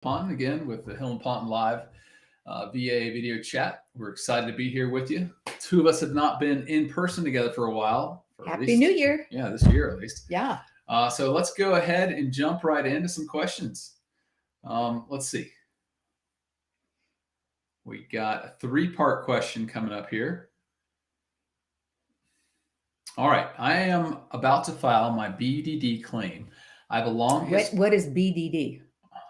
Ponton again with the Hill and Ponton Live VA video chat. We're excited to be here with you. Two of us have not been in person together for a while. Happy New Year. Yeah, this year at least. Yeah. So let's go ahead and jump right into some questions. Let's see. We got a three-part question coming up here. All right. I am about to file my BDD claim. I have a long history. What is BDD?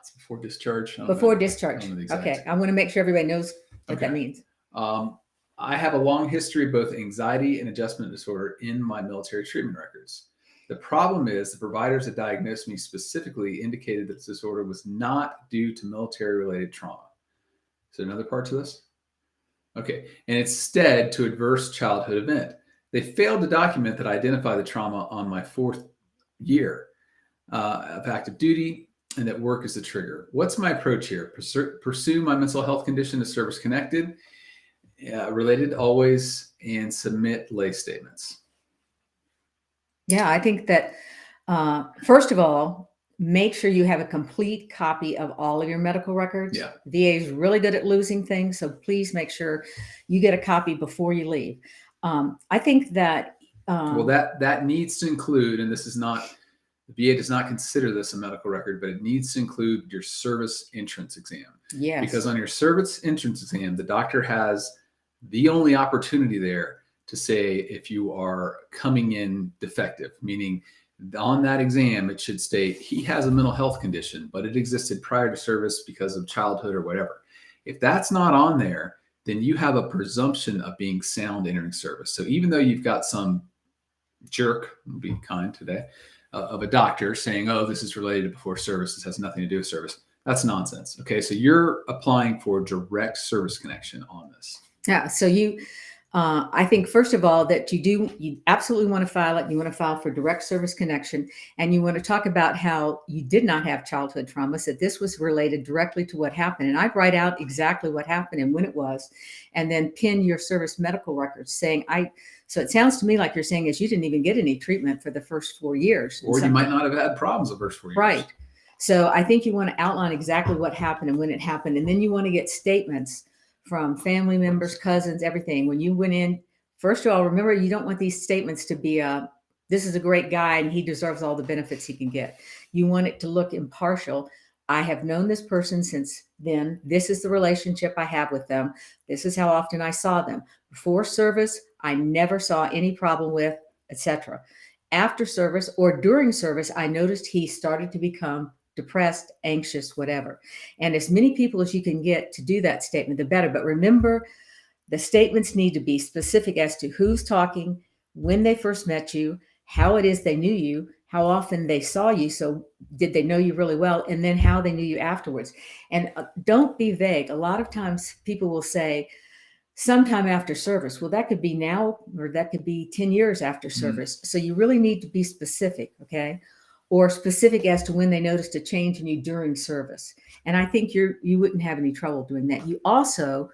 It's before discharge. Before discharge. Okay. I want to make sure everybody knows what that means. I have a long history of both anxiety and adjustment disorder in my military treatment records. The problem is the providers that diagnosed me specifically indicated that this disorder was not due to military-related trauma. Is there another part to this? Okay. And instead to adverse childhood event. They failed to document that I identified the trauma on my 4th year of active duty and that work is the trigger. What's my approach here? Pursue my mental health condition as service-connected, related always, and submit lay statements. Yeah, I think that, first of all, make sure you have a complete copy of all of your medical records. Yeah. VA is really good at losing things, so please make sure you get a copy before you leave. I think that... well, that needs to include, and this is not... The VA does not consider this a medical record, but it needs to include your service entrance exam. Yes. Because on your service entrance exam, the doctor has the only opportunity there to say if you are coming in defective, meaning on that exam, it should state he has a mental health condition, but it existed prior to service because of childhood or whatever. If that's not on there, then you have a presumption of being sound entering service. So even though you've got some jerk, I'll be kind today, of a doctor saying, oh, this is related to before service, this has nothing to do with service, that's nonsense. Okay, so you're applying for direct service connection on this. Yeah, so I think first of all that you absolutely want to file it. You want to file for direct service connection, and you want to talk about how you did not have childhood trauma, that this was related directly to what happened. And I'd write out exactly what happened and when it was, and then pin your service medical records saying so it sounds to me like you're saying is you didn't even get any treatment for the first 4 years. Or you might not have had problems the first 4 years. Right. So I think you want to outline exactly what happened and when it happened. And then you want to get statements from family members, cousins, everything. When you went in, first of all, remember, you don't want these statements to be, this is a great guy and he deserves all the benefits he can get. You want it to look impartial. I have known this person since then. This is the relationship I have with them. This is how often I saw them. Before service, I never saw any problem with, etc. After service or during service, I noticed he started to become depressed, anxious, whatever. And as many people as you can get to do that statement, the better. But remember, the statements need to be specific as to who's talking, when they first met you, how it is they knew you, how often they saw you. So did they know you really well? And then how they knew you afterwards. And don't be vague. A lot of times people will say, sometime after service. Well, that could be now, or that could be 10 years after service. So you really need to be specific, okay? Or specific as to when they noticed a change in you during service. And I think you wouldn't have any trouble doing that. You also,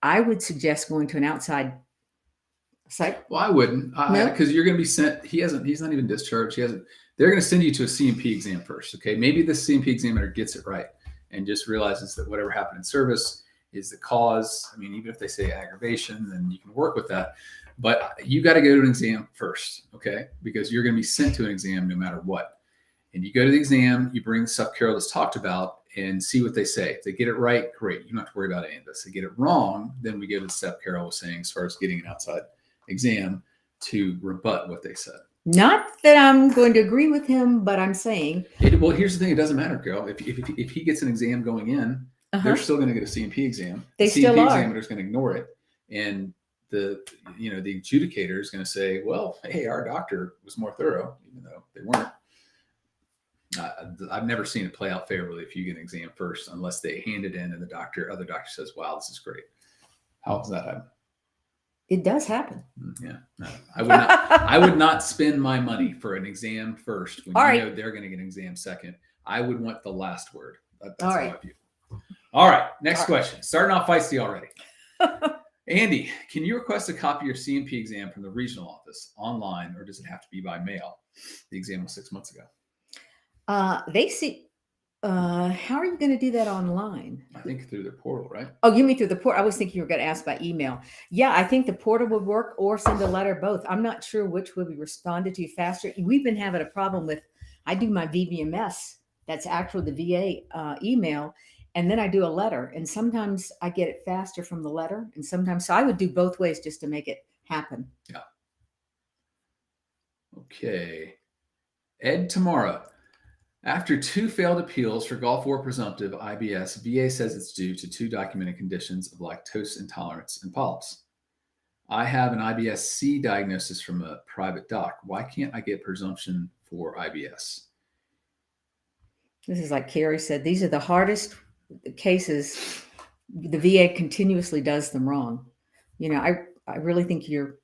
I would suggest going to an outside site. Well, I wouldn't, because you're going to be sent. He's not even discharged. They're going to send you to a C&P exam first. Okay, maybe the C&P examiner gets it right and just realizes that whatever happened in service is the cause. I mean, even if they say aggravation, then you can work with that. But you got to go to an exam first, okay? Because you're going to be sent to an exam no matter what. And you go to the exam, you bring the stuff Carol has talked about and see what they say. If they get it right, great. You don't have to worry about any of this. If they get it wrong, then we go to the step Carol was saying as far as getting an outside exam to rebut what they said. Not that I'm going to agree with him, but I'm saying. Well, here's the thing. It doesn't matter, Carol. If he gets an exam going in, they're still going to get a C&P exam. They still are. The C&P examiner is going to ignore it. And the adjudicator is going to say, well, hey, our doctor was more thorough, even though they weren't. I've never seen it play out favorably if you get an exam first, unless they hand it in and the other doctor says, wow, this is great. How does that happen? It does happen. Yeah, no, I would not spend my money for an exam first when know they're going to get an exam second. I would want the last word. That's how I view it. All right, next question. Starting off feisty already. Andy, can you request a copy of your C&P exam from the regional office online, or does it have to be by mail? The exam was 6 months ago. How are you going to do that online? I think through the portal, right? Oh, you mean through the portal? I was thinking you were going to ask by email. Yeah, I think the portal would work, or send a letter, both. I'm not sure which would be responded to faster. We've been having a problem with, I do my VBMS, that's actually the VA email, and then I do a letter. And sometimes I get it faster from the letter, and sometimes, so I would do both ways just to make it happen. Yeah. Okay. Ed Tamara. After 2 failed appeals for Gulf War presumptive IBS, VA says it's due to 2 documented conditions of lactose intolerance and polyps. I have an IBS-C diagnosis from a private doc. Why can't I get presumption for IBS? This is like Carrie said, these are the hardest cases. The VA continuously does them wrong. I really think you're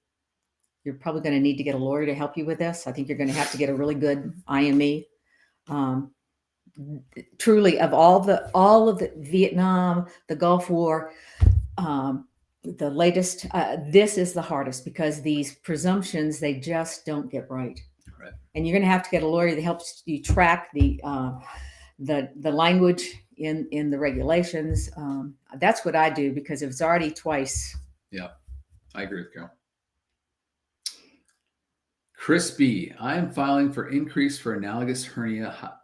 probably going to need to get a lawyer to help you with this. I think you're going to have to get a really good IME. Truly, of all of the Vietnam, the Gulf War, the latest, this is the hardest, because these presumptions, they just don't get right. Right. And you're going to have to get a lawyer that helps you track the language in the regulations. That's what I do, because it was already twice. Yeah, I agree with Carol. Chris B. I am filing for increase for analogous hernia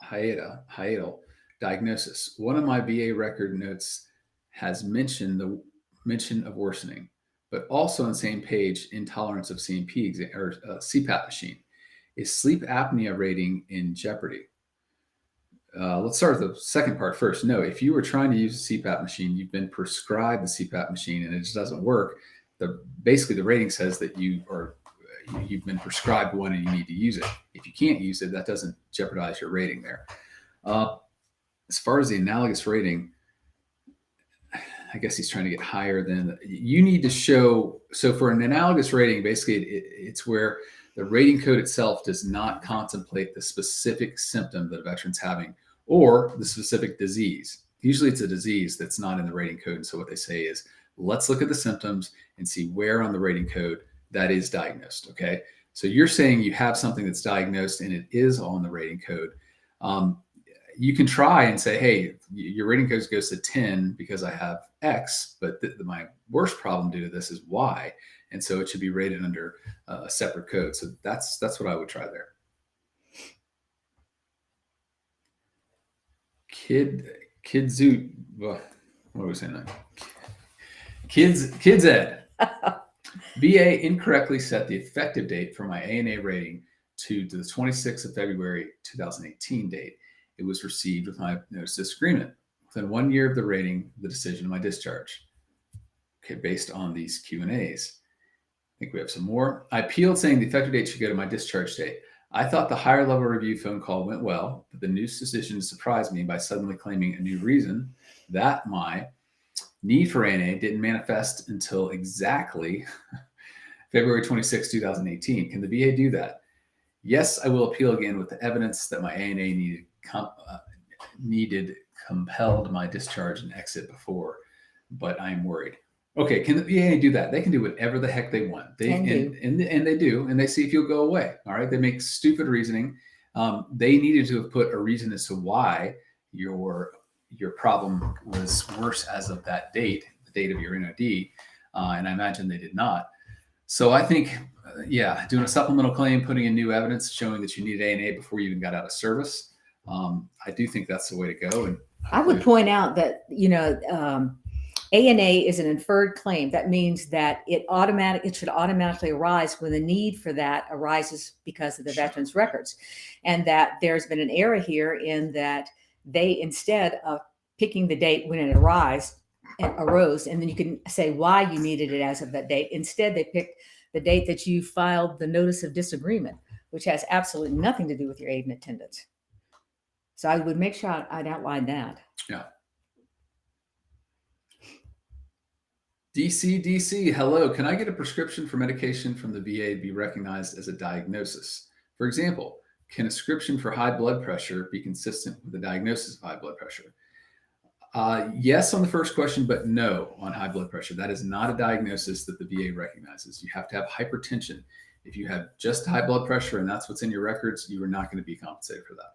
hiatal diagnosis. One of my VA record notes has mention of worsening, but also on the same page, intolerance of C&P exam or CPAP machine. Is sleep apnea rating in jeopardy? Let's start with the second part first. No, if you were trying to use a CPAP machine, you've been prescribed the CPAP machine and it just doesn't work. Basically the rating says that you've been prescribed one and you need to use it. If you can't use it, that doesn't jeopardize your rating there. As far as the analogous rating, I guess he's trying to get higher than you need to show. So for an analogous rating, basically it's where the rating code itself does not contemplate the specific symptom that a veteran's having or the specific disease. Usually it's a disease that's not in the rating code. And so what they say is, let's look at the symptoms and see where on the rating code that is diagnosed. Okay. So you're saying you have something that's diagnosed and it is on the rating code. You can try and say, hey, your rating code goes to 10 because I have X, but my worst problem due to this is Y. And so it should be rated under a separate code. So that's what I would try there. Kidzu, what are we saying now? Kids Ed. VA incorrectly set the effective date for my A&A rating to the 26th of February 2018 date. It was received with my notice of disagreement. Within 1 year of the rating, the decision of my discharge. Okay, based on these Q&As. I think we have some more. I appealed saying the effective date should go to my discharge date. I thought the higher level review phone call went well, but the new decision surprised me by suddenly claiming a new reason that my need for A&A didn't manifest until exactly February 26, 2018. Can the VA do that? Yes, I will appeal again with the evidence that my A&A needed compelled my discharge and exit before, but I'm worried. Okay, can the VA do that? They can do whatever the heck they want. And they do, and they see if you'll go away. All right, they make stupid reasoning. They needed to have put a reason as to why your problem was worse as of that date, the date of your NOD, and I imagine they did not. So I think, doing a supplemental claim, putting in new evidence showing that you needed A&A before you even got out of service, I do think that's the way to go. And I would point out that, A&A is an inferred claim. That means that it should automatically arise when the need for that arises because of the veteran's records. And that there's been an error here in that they, instead of picking the date when it arose, and then you can say why you needed it as of that date, instead they picked the date that you filed the notice of disagreement, which has absolutely nothing to do with your aid and attendance. So I would make sure I'd outline that. Yeah. DC, hello. Can I get a prescription for medication from the VA be recognized as a diagnosis? For example, can a prescription for high blood pressure be consistent with the diagnosis of high blood pressure? Yes on the first question, but no on high blood pressure. That is not a diagnosis that the VA recognizes. You have to have hypertension. If you have just high blood pressure and that's what's in your records, you are not going to be compensated for that.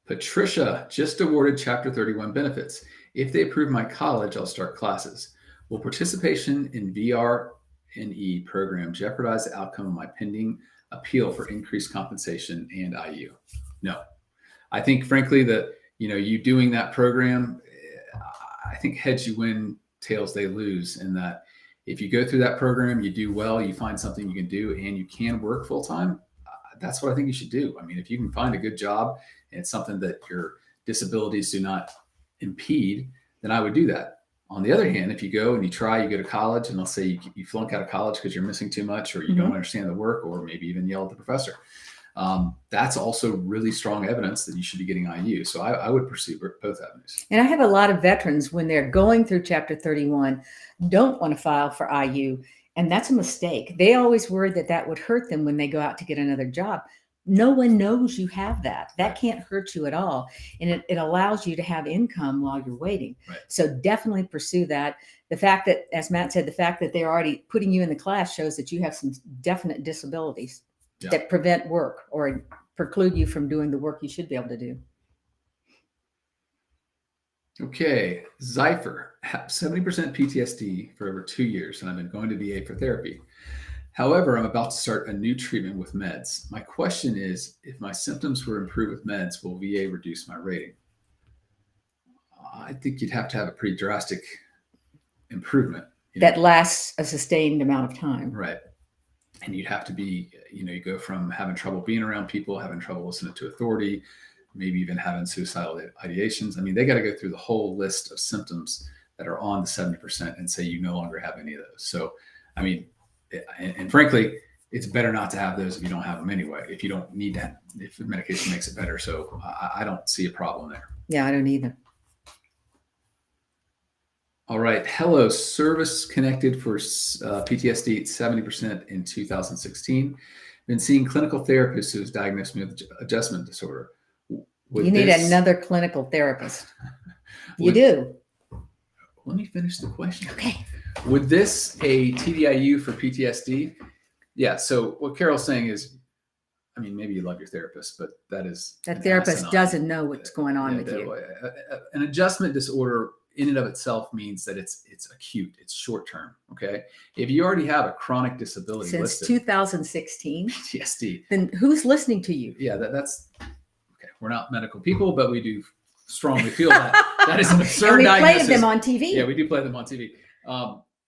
Patricia just awarded Chapter 31 benefits. If they approve my college, I'll start classes. Will participation in VR&E program jeopardize the outcome of my pending appeal for increased compensation and IU? No. I think, frankly, that you doing that program, I think heads you win, tails they lose, in that if you go through that program, you do well, you find something you can do, and you can work full time. That's what I think you should do. I mean, if you can find a good job and it's something that your disabilities do not impede, then I would do that. On the other hand, if you go and you go to college, and they'll say you flunk out of college because you're missing too much, or you don't understand the work, or maybe even yell at the professor, that's also really strong evidence that you should be getting IU. So I would pursue both avenues. And I have a lot of veterans, when they're going through Chapter 31, don't want to file for IU. And that's a mistake. They always worry that would hurt them when they go out to get another job. No one knows you have that. That can't hurt you at all. And it allows you to have income while you're waiting. Right. So definitely pursue that. The fact that, as Matt said, the fact that they're already putting you in the class shows that you have some definite disabilities that prevent work or preclude you from doing the work you should be able to do. Okay, Zypher, 70% PTSD for over 2 years, and I've been going to VA for therapy. However, I'm about to start a new treatment with meds. My question is, if my symptoms were improved with meds, will VA reduce my rating? I think you'd have to have a pretty drastic improvement. That lasts a sustained amount of time. Right. And you'd have to be, you go from having trouble being around people, having trouble listening to authority, maybe even having suicidal ideations. I mean, they got to go through the whole list of symptoms that are on the 70% and say you no longer have any of those. So, I mean, and frankly, it's better not to have those if you don't have them anyway, if you don't need that, if the medication makes it better. So I don't see a problem there. Yeah, I don't either. All right. Hello, service connected for PTSD, 70% in 2016. Been seeing clinical therapists who has diagnosed me with adjustment disorder. You need another clinical therapist. You do. Let me finish the question. Okay. Would this a TDIU for PTSD? Yeah. So what Carol's saying is, I mean, maybe you love your therapist, but that therapist doesn't know what's going on with you. An adjustment disorder in and of itself means that it's acute, it's short term. Okay. If you already have a chronic disability since 2016 PTSD, then who's listening to you? Yeah, that's okay. We're not medical people, but we do strongly feel that is an absurd diagnosis. We play them on TV. Yeah, we do play them on TV.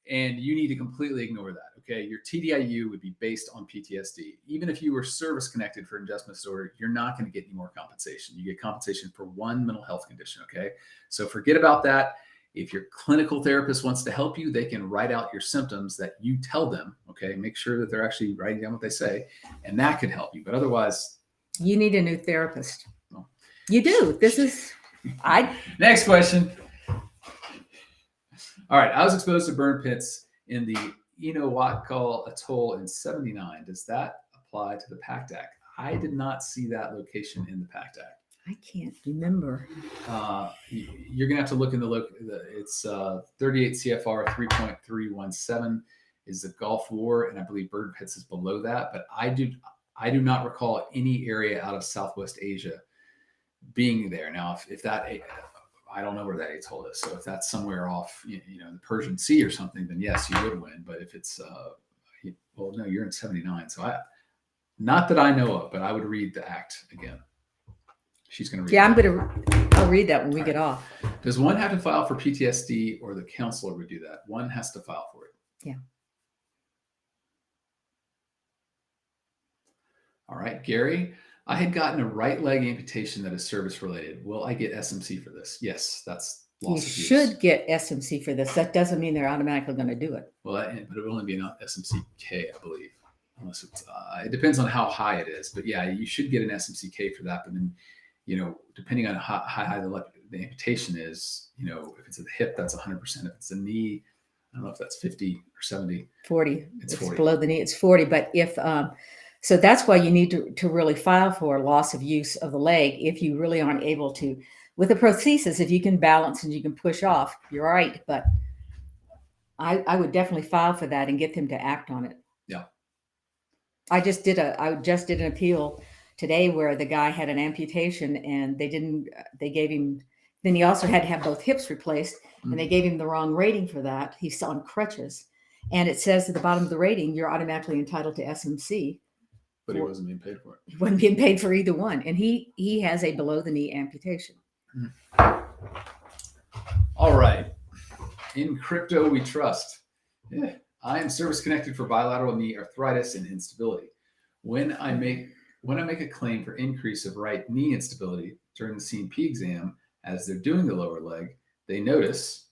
And you need to completely ignore that. Okay. Your TDIU would be based on PTSD. Even if you were service connected for adjustment disorder, you're not going to get any more compensation. You get compensation for one mental health condition. Okay. So forget about that. If your clinical therapist wants to help you, they can write out your symptoms that you tell them. Okay. Make sure that they're actually writing down what they say, and that can help you. But otherwise, you need a new therapist. Well, you do. Next question. All right. I was exposed to burn pits in the Enewetak Atoll in 79. Does that apply to the Pact Act? I did not see that location in the Pact Act. I can't remember. You're going to have to look in it's 38 CFR 3.317 is the Gulf War, and I believe burn pits is below that. But I do not recall any area out of Southwest Asia being there. Now, if that, I don't know where that atoll is. So if that's somewhere off, the Persian Sea or something, then yes, you would win. But if it's, well, no, you're in 79. So not that I know of, but I would read the act again. She's going to read. Yeah, I'll read that when we get off. Does one have to file for PTSD, or the counselor would do that? One has to file for it. Yeah. All right, Gary. I had gotten a right leg amputation that is service related. Will I get SMC for this? Yes, that's loss of use. You should get SMC for this. That doesn't mean they're automatically going to do it. Well, but it will only be an SMC-K, I believe. Unless it's, it depends on how high it is. But yeah, you should get an SMC-K for that. But then, depending on how high the amputation is, if it's at the hip, that's 100%. If it's a knee, I don't know if that's 50 or 70. 40. It's 40. Below the knee, it's 40. But if so that's why you need to really file for loss of use of the leg. If you really aren't able to, with a prosthesis, if you can balance and you can push off, you're right. But I would definitely file for that and get them to act on it. Yeah. I just did an appeal today where the guy had an amputation and they gave him, then he also had to have both hips replaced and they gave him the wrong rating for that. He's on crutches. And it says at the bottom of the rating, you're automatically entitled to SMC. But he wasn't being paid for it. He wasn't being paid for either one. And he has a below the knee amputation. All right. In crypto, we trust. Yeah. I am service connected for bilateral knee arthritis and instability. When I make a claim for increase of right knee instability during the C&P exam, as they're doing the lower leg, they notice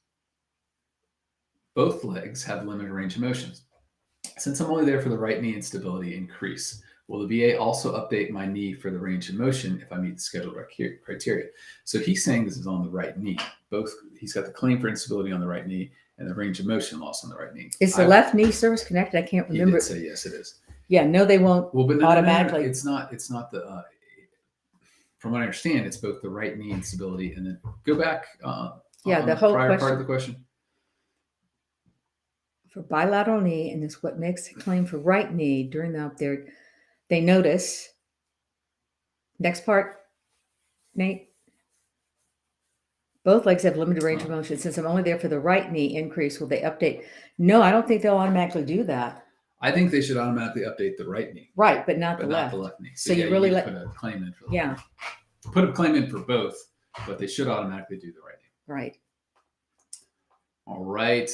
both legs have limited range of motion. Since I'm only there for the right knee instability increase, will the VA also update my knee for the range of motion if I meet the scheduled criteria? So he's saying this is on the right knee. He's got the claim for instability on the right knee and the range of motion loss on the right knee. Is the left knee service connected? I can't remember. He did say yes, it is. Yeah, no, they won't Well, but automatically. No, it's not the. From what I understand, it's both the right knee instability and then go back. The whole prior question. part of the question. For bilateral knee, and this what makes a claim for right knee during the up there, they notice. Next part, Nate. Both legs have limited range of motion. Since I'm only there for the right knee increase, will they update? No, I don't think they'll automatically do that. I think they should automatically update the right knee. Right, but not the not left. the left knee. So you really put a claim in for the yeah. Put a claim in for both, but they should automatically do the right knee. Right. All right.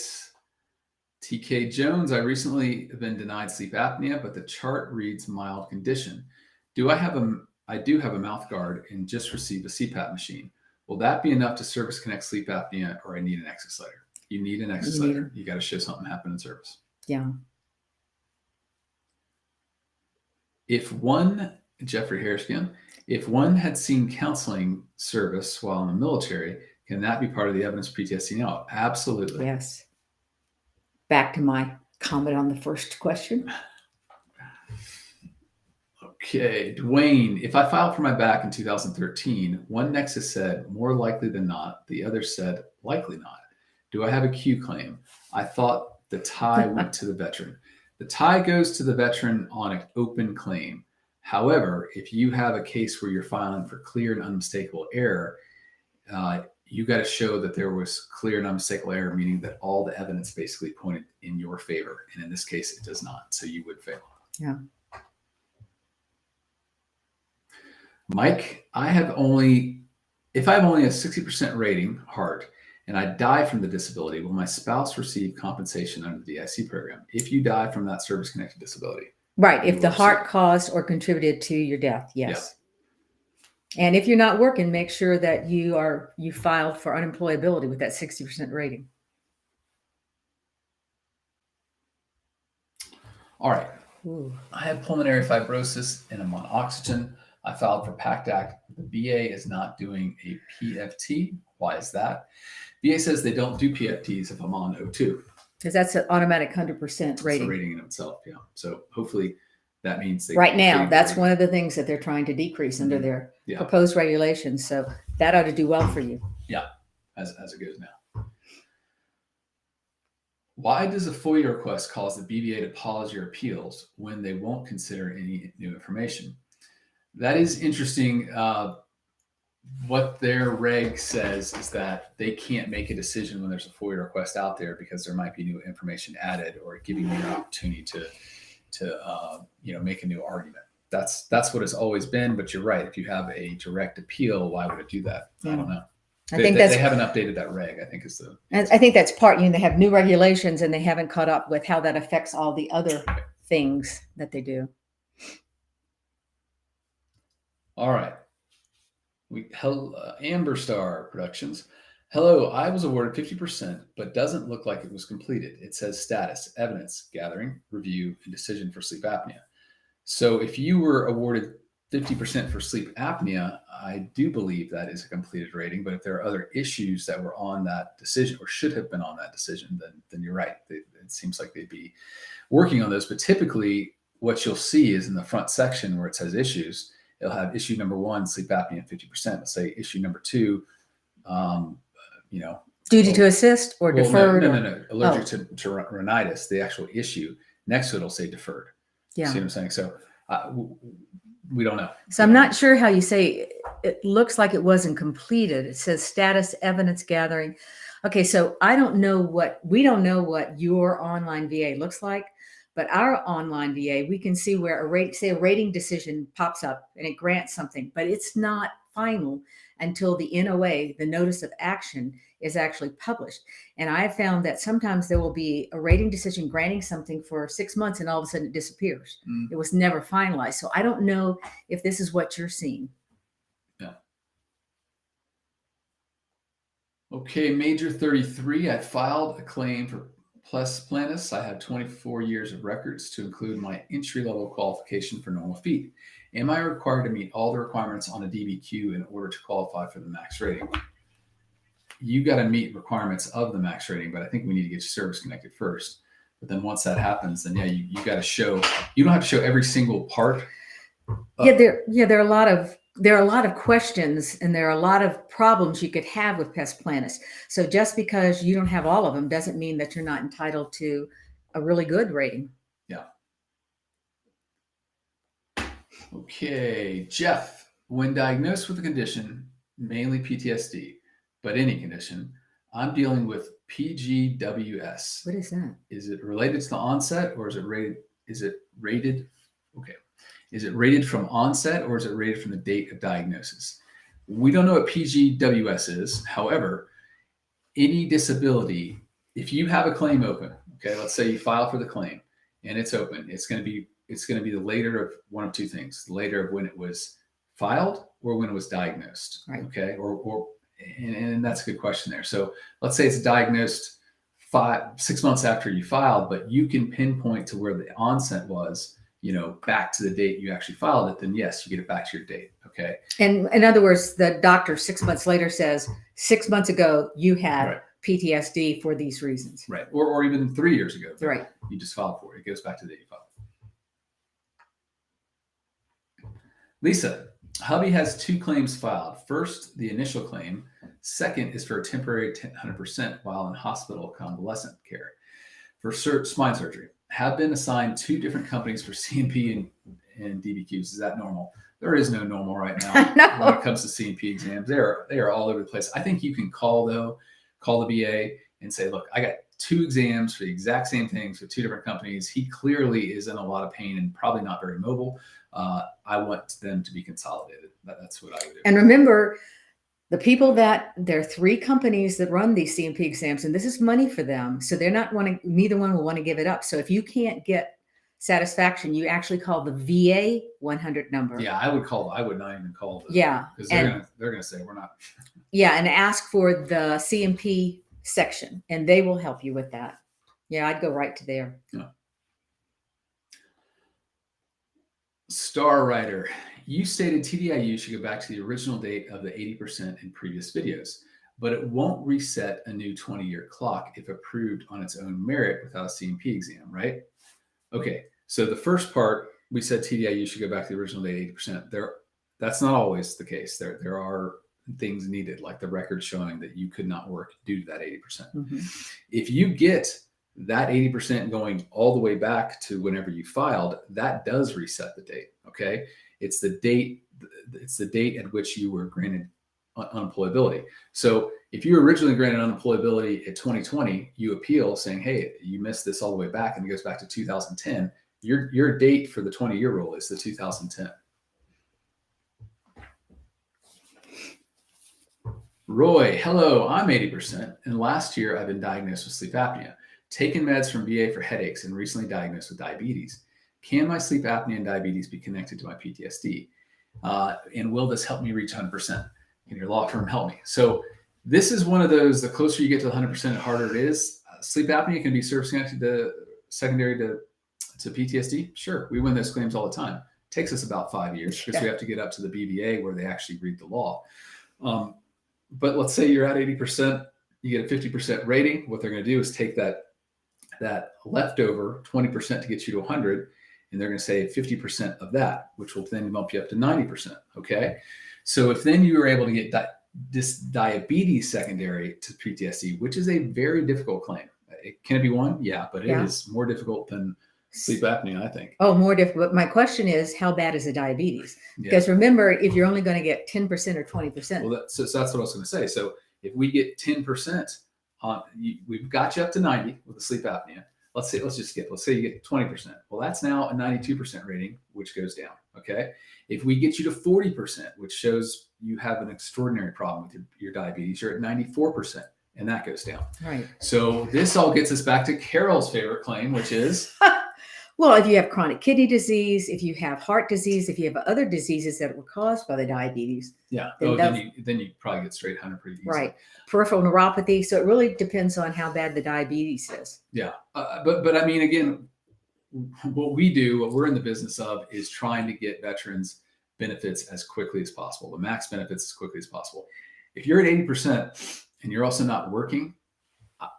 TK Jones, I recently have been denied sleep apnea, but the chart reads mild condition. I do have a mouth guard and just received a CPAP machine. Will that be enough to service connect sleep apnea, or I need an Nexus letter? You need a Nexus letter. You got to show something happened in service. Yeah. Jeffrey Harriskin, if one had seen counseling service while in the military, can that be part of the evidence of PTSD now? Absolutely. Yes. Back to my comment on the first question. Okay, Dwayne, if I filed for my back in 2013, one Nexus said more likely than not, the other said likely not. Do I have a Q claim? I thought the tie went to the veteran. The tie goes to the veteran on an open claim. However, if you have a case where you're filing for clear and unmistakable error, you got to show that there was clear and unmistakable error, meaning that all the evidence basically pointed in your favor. And in this case, it does not. So you would fail. Yeah. Mike, if I have only a 60% rating heart and I die from the disability, will my spouse receive compensation under the DIC program if you die from that service-connected disability? Right. If the heart caused or contributed to your death, yes. Yeah. And if you're not working, make sure that you filed for unemployability with that 60% rating. All right. Ooh. I have pulmonary fibrosis and I'm on oxygen. I filed for Pact Act. The VA is not doing a PFT. Why is that? VA says they don't do PFTs if I'm on O2. Because that's an automatic 100% rating. It's a rating in itself, yeah. So hopefully that means they right now, that's one of the things that they're trying to decrease under their proposed regulations. So that ought to do well for you. Yeah, as it goes now. Why does a FOIA request cause the BVA to pause your appeals when they won't consider any new information? That is interesting. What their reg says is that they can't make a decision when there's a FOIA request out there because there might be new information added or giving you an opportunity to make a new argument. That's what it's always been. But you're right. If you have a direct appeal, why would it do that? Yeah. I don't know. They haven't updated that reg, I think is the. I think that's part. They have new regulations and they haven't caught up with how that affects all the other things that they do. All right. Amber Star Productions. Hello, I was awarded 50%, but doesn't look like it was completed. It says status, evidence, gathering, review, and decision for sleep apnea. So if you were awarded 50% for sleep apnea, I do believe that is a completed rating. But if there are other issues that were on that decision or should have been on that decision, then you're right. It seems like they'd be working on those. But typically what you'll see is in the front section where it says issues, it'll have issue number 1, sleep apnea, 50%. It'll say issue number 2, duty to assist or deferred. No. Allergic to rhinitis, the actual issue. Next to it'll say deferred. Yeah. See what I'm saying? So We don't know. So I'm not sure how you say it looks like it wasn't completed. It says status evidence gathering. Okay, so we don't know what your online VA looks like, but our online VA, we can see where a rating decision pops up and it grants something, but it's not final until the NOA, the notice of action, is actually published. And I have found that sometimes there will be a rating decision granting something for 6 months and all of a sudden it disappears. It was never finalized. So I don't know if this is what you're seeing. Yeah. Okay, Major 33, I filed a claim for Pes Planus. I have 24 years of records to include my entry-level qualification for normal feet. Am I required to meet all the requirements on a DBQ in order to qualify for the max rating? You got to meet requirements of the max rating, but I think we need to get your service connected first. But then once that happens, then yeah, you got to show. You don't have to show every single part. There are a lot of questions and there are a lot of problems you could have with Pes Planus. So just because you don't have all of them doesn't mean that you're not entitled to a really good rating. Yeah. Okay, Jeff, when diagnosed with a condition, mainly PTSD, but any condition, I'm dealing with PWGS. What is that? Is it related to the onset or is it rated? Okay. Is it rated from onset or is it rated from the date of diagnosis? We don't know what PWGS is. However, any disability, if you have a claim open, okay, let's say you file for the claim and it's open, it's going to be the later of one of two things: the later of when it was filed or when it was diagnosed. Right. Okay, and that's a good question there. So let's say it's diagnosed 6 months after you filed, but you can pinpoint to where the onset was, back to the date you actually filed it, then yes, you get it back to your date. Okay. And in other words, the doctor 6 months later says, 6 months ago, you had Right. PTSD for these reasons. Right. Or even 3 years ago. Right. You just filed for it. It goes back to the date you filed. Lisa, hubby has 2 claims filed. First, the initial claim. Second is for a temporary 100% while in hospital convalescent care for spine surgery. Have been assigned 2 different companies for C&P and DBQs. Is that normal? There is no normal right now when it comes to C&P exams. They are all over the place. I think you can call the VA and say, look, I got 2 exams for the exact same things with 2 different companies. He clearly is in a lot of pain and probably not very mobile. I want them to be consolidated. That's what I would do. And remember, the people there are 3 companies that run these C&P exams, and this is money for them. So neither one will want to give it up. So if you can't get satisfaction, you actually call the VA 100 number. Yeah, I would not even call them. Yeah. Because they're gonna say we're not. Yeah, and ask for the C&P section, and they will help you with that. Yeah, I'd go right to there. Yeah. Star Writer, you stated TDIU should go back to the original date of the 80% in previous videos, but it won't reset a new 20-year clock if approved on its own merit without a C&P exam, right? Okay, so the first part, we said TDIU should go back to the original date 80%. That's not always the case. There are things needed, like the record showing that you could not work due to that 80%. Mm-hmm. If you get that 80% going all the way back to whenever you filed, that does reset the date. Okay. It's the date at which you were granted unemployability. So if you were originally granted unemployability at 2020, you appeal saying, hey, you missed this all the way back, and it goes back to 2010. Your date for the 20-year rule is the 2010. Roy, hello, I'm 80%, and last year I've been diagnosed with sleep apnea, taken meds from VA for headaches, and recently diagnosed with diabetes. Can my sleep apnea and diabetes be connected to my PTSD? And will this help me reach 100%? Can your law firm help me? So this is one of those, the closer you get to 100%, the harder it is. Sleep apnea can be service connected to secondary to PTSD. Sure, we win those claims all the time. It takes us about 5 years because we have to get up to the BVA where they actually read the law. But let's say you're at 80%, you get a 50% rating. What they're going to do is take that leftover 20% to get you to 100, and they're going to say 50% of that, which will then bump you up to 90%. Okay. So if then you were able to get this diabetes secondary to PTSD, which is a very difficult claim. Can it be won? Yeah, but it is more difficult than sleep apnea, I think. Oh, more difficult. But my question is, how bad is the diabetes? Yeah. Because remember, if you're only going to get 10% or 20%. Well, so that's what I was going to say. So if we get 10% on, we've got you up to 90 with the sleep apnea. Let's say you get 20%. Well, that's now a 92% rating, which goes down. Okay. If we get you to 40%, which shows you have an extraordinary problem with your diabetes, you're at 94%, and that goes down. Right. So this all gets us back to Carol's favorite claim, which is well, if you have chronic kidney disease, if you have heart disease, if you have other diseases that were caused by the diabetes. Yeah. Then then you probably get straight 100 pretty easy. Right. Peripheral neuropathy. So it really depends on how bad the diabetes is. Yeah. But I mean, again, what we're in the business of is trying to get veterans benefits as quickly as possible, the max benefits as quickly as possible. If you're at 80% and you're also not working,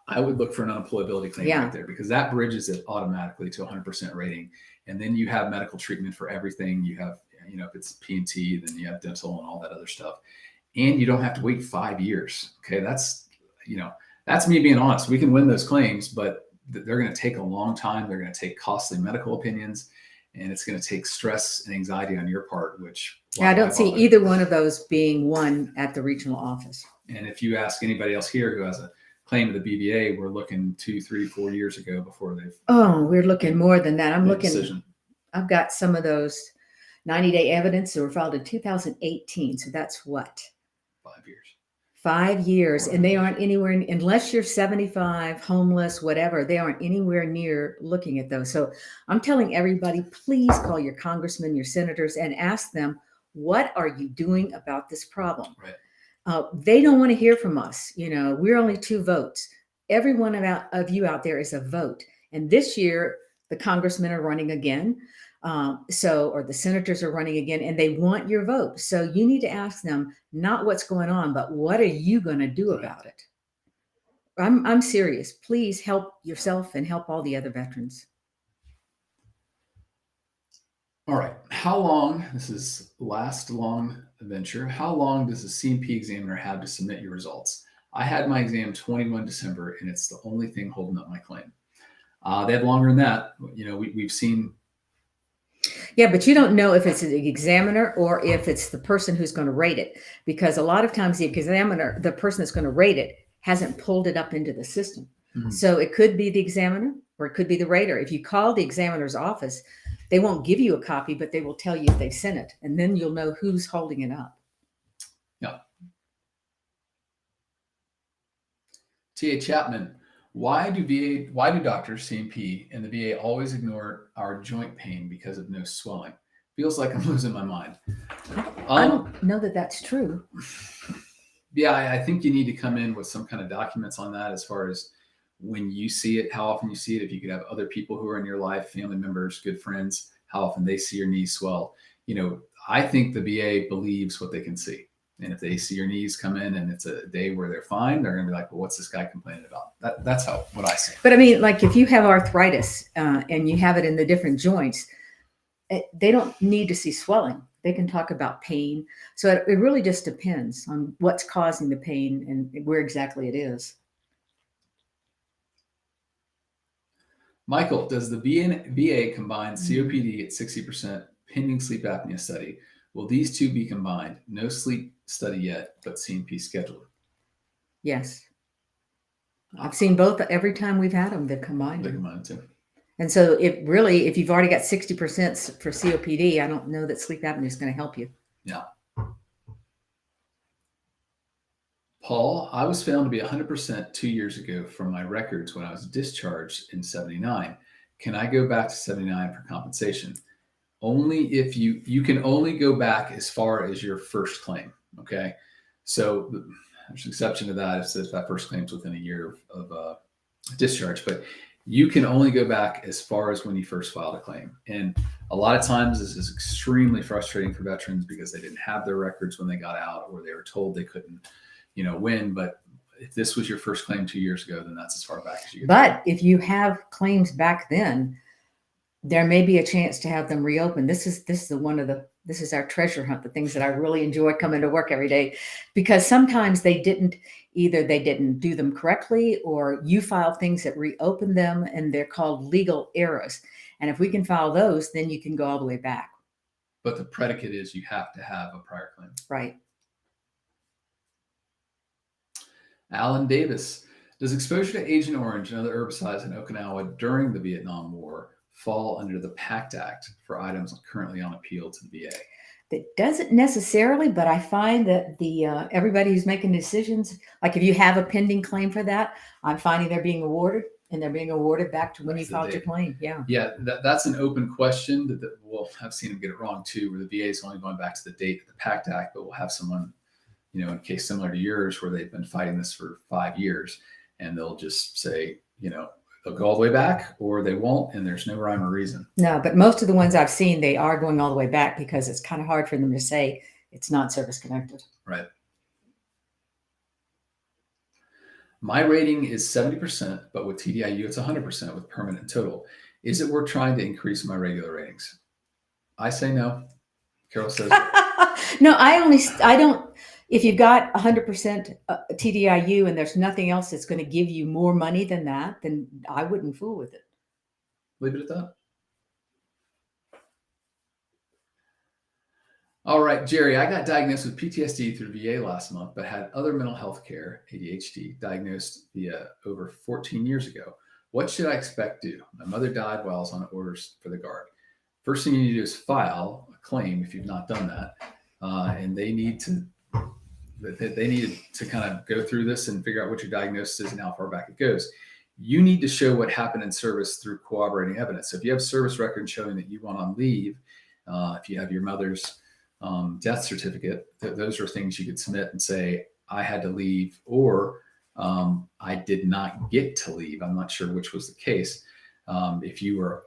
I would look for an unemployability claim right there, because that bridges it automatically to 100% rating. And then you have medical treatment for everything. You have, if it's P&T, then you have dental and all that other stuff. And you don't have to wait 5 years. Okay. That's me being honest. We can win those claims, but they're going to take a long time. They're going to take costly medical opinions, and it's going to take stress and anxiety on your part, which I don't see either one of those being won at the regional office. And if you ask anybody else here who has a claim to the BVA, we're looking 2, 3, 4 years ago before they've. Oh, we're looking more than that. I'm looking. Decision. I've got some of those 90-day evidence that were filed in 2018. So that's what? 5 years. 5 years. And they aren't anywhere, unless you're 75, homeless, whatever, they aren't anywhere near looking at those. So I'm telling everybody, please call your congressmen, your senators, and ask them, what are you doing about this problem? Right. They don't want to hear from us. We're only 2 votes. Every one of you out there is a vote. And this year, the congressmen are running again. Or the senators are running again, and they want your vote. So you need to ask them not what's going on, but what are you going to do about it? I'm serious. Please help yourself and help all the other veterans. All right. How long, this is last long adventure, how long does a C&P examiner have to submit your results? I had my exam 21 December, and it's the only thing holding up my claim. They have longer than that. We've seen. Yeah, but you don't know if it's the examiner or if it's the person who's going to rate it, because a lot of times the examiner, the person that's going to rate it, hasn't pulled it up into the system. Mm-hmm. So it could be the examiner or it could be the rater. If you call the examiner's office, they won't give you a copy, but they will tell you if they sent it, and then you'll know who's holding it up. Yeah. T.A. Chapman, why do doctors, C&P, and the VA always ignore our joint pain because of no swelling? Feels like I'm losing my mind. I don't know that that's true. Yeah, I think you need to come in with some kind of documents on that, as far as when you see it, how often you see it. If you could have other people who are in your life, family members, good friends, how often they see your knees swell. I think the VA believes what they can see. And if they see your knees come in and it's a day where they're fine, they're going to be like, well, what's this guy complaining about? That's what I see. But I mean, like if you have arthritis and you have it in the different joints, they don't need to see swelling. They can talk about pain. So it really just depends on what's causing the pain and where exactly it is. Michael, does the VA combine COPD at 60% pending sleep apnea study? Will these two be combined? No sleep study yet, but C&P scheduled. Yes. I've seen both. Every time we've had them, they're combined. They're combined too. And so if you've already got 60% for COPD, I don't know that sleep apnea is going to help you. Yeah. Paul, I was found to be 100% 2 years ago from my records when I was discharged in 79. Can I go back to 79 for compensation? Only if you can only go back as far as your first claim. Okay. So there's an exception to that if that first claim is within a year of discharge, but you can only go back as far as when you first filed a claim. And a lot of times this is extremely frustrating for veterans because they didn't have their records when they got out, or they were told they couldn't, win. But if this was your first claim 2 years ago, then that's as far back as you can. But if you have claims back then, there may be a chance to have them reopened. This is our treasure hunt, the things that I really enjoy coming to work every day, because sometimes they didn't do them correctly, or you filed things that reopened them, and they're called legal errors. And if we can file those, then you can go all the way back. But the predicate is you have to have a prior claim. Right. Alan Davis, does exposure to Agent Orange and other herbicides in Okinawa during the Vietnam War fall under the Pact Act for items currently on appeal to the VA? That doesn't necessarily, but I find that the everybody who's making decisions, like if you have a pending claim for that, I'm finding they're being awarded, and they're being awarded back to when you filed your claim. Yeah. Yeah, that's an open question that we'll have seen them get it wrong too, where the VA is only going back to the date of the Pact Act, but we'll have someone, in a case similar to yours where they've been fighting this for 5 years, and they'll just say, they'll go all the way back or they won't, and there's no rhyme or reason. No, but most of the ones I've seen, they are going all the way back because it's kind of hard for them to say it's not service connected. Right. My rating is 70%, but with TDIU, it's 100% with permanent and total. Is it worth trying to increase my regular ratings? I say no. Carol says. No, I don't. If you've got 100% TDIU and there's nothing else that's going to give you more money than that, then I wouldn't fool with it. Leave it at that. All right, Jerry, I got diagnosed with PTSD through VA last month, but had other mental health care, ADHD, diagnosed via over 14 years ago. What should I expect to do? My mother died while I was on orders for the Guard. First thing you need to do is file a claim if you've not done that. And they need to kind of go through this and figure out what your diagnosis is and how far back it goes. You need to show what happened in service through corroborating evidence. So if you have service records showing that you went on leave, if you have your mother's death certificate, those are things you could submit and say, I had to leave, or I did not get to leave. I'm not sure which was the case. If you were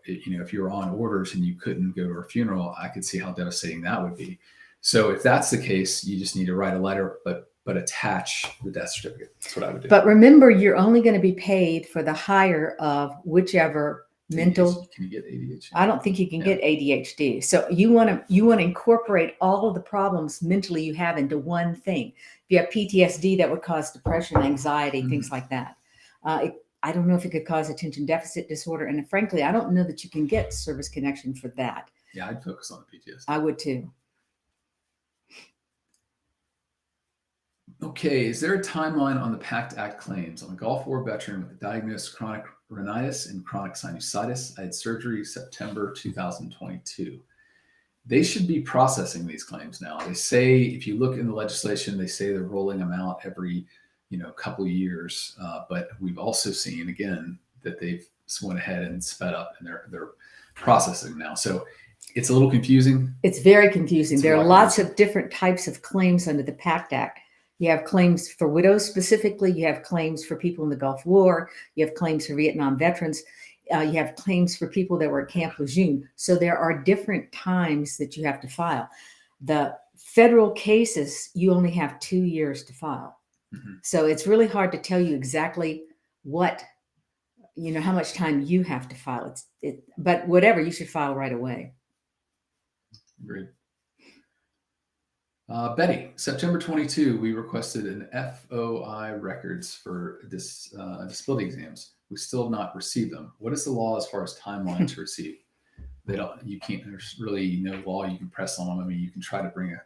on orders and you couldn't go to her funeral, I could see how devastating that would be. So if that's the case, you just need to write a letter, but attach the death certificate. That's what I would do. But remember, you're only going to be paid for the hire of whichever mental. Can you get ADHD? I don't think you can get ADHD. So you want to incorporate all of the problems mentally you have into one thing. If you have PTSD, that would cause depression, anxiety, things like that. I don't know if it could cause attention deficit disorder. And frankly, I don't know that you can get service connection for that. Yeah, I'd focus on the PTSD. I would too. Okay, is there a timeline on the Pact Act claims? I'm a Gulf War veteran with a diagnosed chronic rhinitis and chronic sinusitis. I had surgery September 2022. They should be processing these claims now. They say, if you look in the legislation, they say they're rolling them out every couple of years. But we've also seen, again, that they've went ahead and sped up, and they're processing now. So it's a little confusing. It's very confusing. There are lots of different types of claims under the Pact Act. You have claims for widows specifically. You have claims for people in the Gulf War. You have claims for Vietnam veterans. You have claims for people that were at Camp Lejeune. So there are different times that you have to file. The federal cases, you only have 2 years to file. Mm-hmm. So it's really hard to tell you exactly how much time you have to file. But whatever, you should file right away. Agreed. Betty, September 22, we requested an FOIA records for disability exams. We still have not received them. What is the law as far as timeline to receive? There's really no law you can press on them. I mean, you can try to bring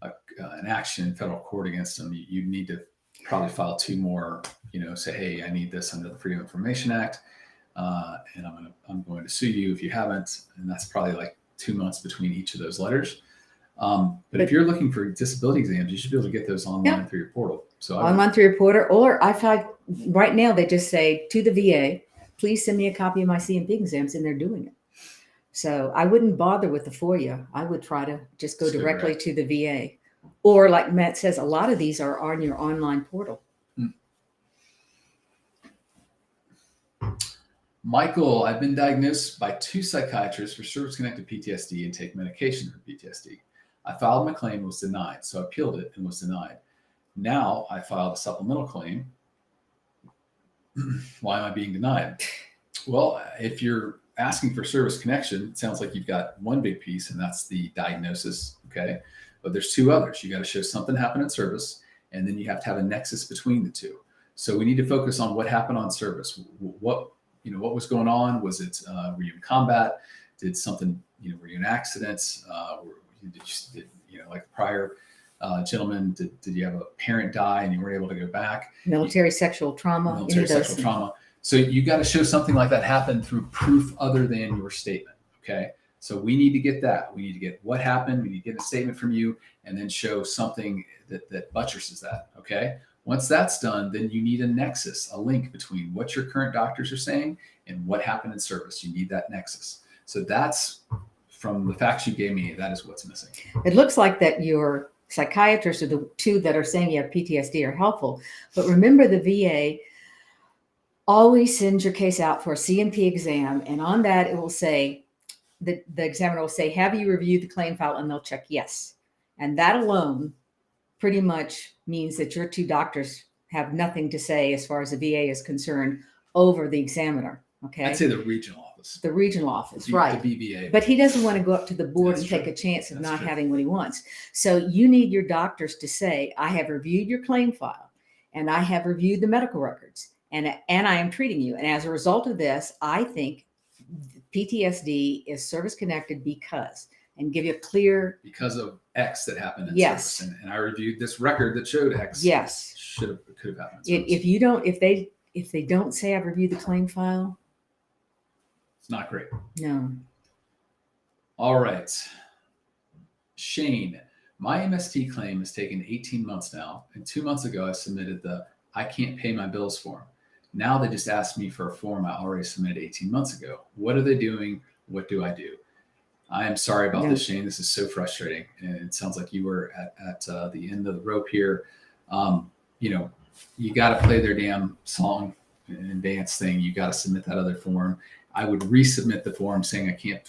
an action in federal court against them. You need to probably file 2 more, say, hey, I need this under the Freedom of Information Act. And I'm going to sue you if you haven't. And that's probably like 2 months between each of those letters. But if you're looking for disability exams, you should be able to get those online through your portal. So online through your portal, or I find right now they just say to the VA, please send me a copy of my C&P exams, and they're doing it. So I wouldn't bother with the FOIA. I would try to just go directly to the VA, or like Matt says, a lot of these are on your online portal. Michael, I've been diagnosed by 2 psychiatrists for service-connected PTSD and take medication for PTSD. I filed my claim and was denied, so I appealed it and was denied. Now I filed a supplemental claim. Why am I being denied? Well, if you're asking for service connection, it sounds like you've got one big piece, and that's the diagnosis, okay? But there's 2 others. You got to show something happened in service, and then you have to have a nexus between the 2. So we need to focus on what happened on service. What what was going on? Was it, were you in combat? Did something, were you in accidents? Like prior gentleman, did you have a parent die and you weren't able to go back? Military sexual trauma. Military sexual trauma. So you got to show something like that happened through proof other than your statement. Okay. So we need to get that. We need to get what happened. We need to get a statement from you and then show something that buttresses that. Okay. Once that's done, then you need a nexus, a link between what your current doctors are saying and what happened in service. You need that nexus. So that's from the facts you gave me, that is what's missing. It looks like that your psychiatrists are the two that are saying you have PTSD are helpful. But remember, the VA always sends your case out for a C&P exam. And on that, it will say, the examiner will say, have you reviewed the claim file? And they'll check yes. And that alone pretty much means that your two doctors have nothing to say as far as the VA is concerned over the examiner. Okay. I'd say the regional office. The regional office, right. The BVA. But he doesn't want to go up to the board and take a chance of not having what he wants. So you need your doctors to say, I have reviewed your claim file and I have reviewed the medical records and I am treating you. And as a result of this, I think PTSD is service connected because, and give you a clear. Because of X that happened in yes. service. And I reviewed this record that showed X. Yes. Could have happened. If they don't say I've reviewed the claim file. It's not great. No. All right. Shane, my MST claim has taken 18 months now. And 2 months ago, I submitted the I can't pay my bills form. Now they just asked me for a form I already submitted 18 months ago. What are they doing? What do I do? I am sorry about this, Shane. This is so frustrating. And it sounds like you were at the end of the rope here. You got to play their damn song and dance thing. You got to submit that other form. I would resubmit the form saying I can't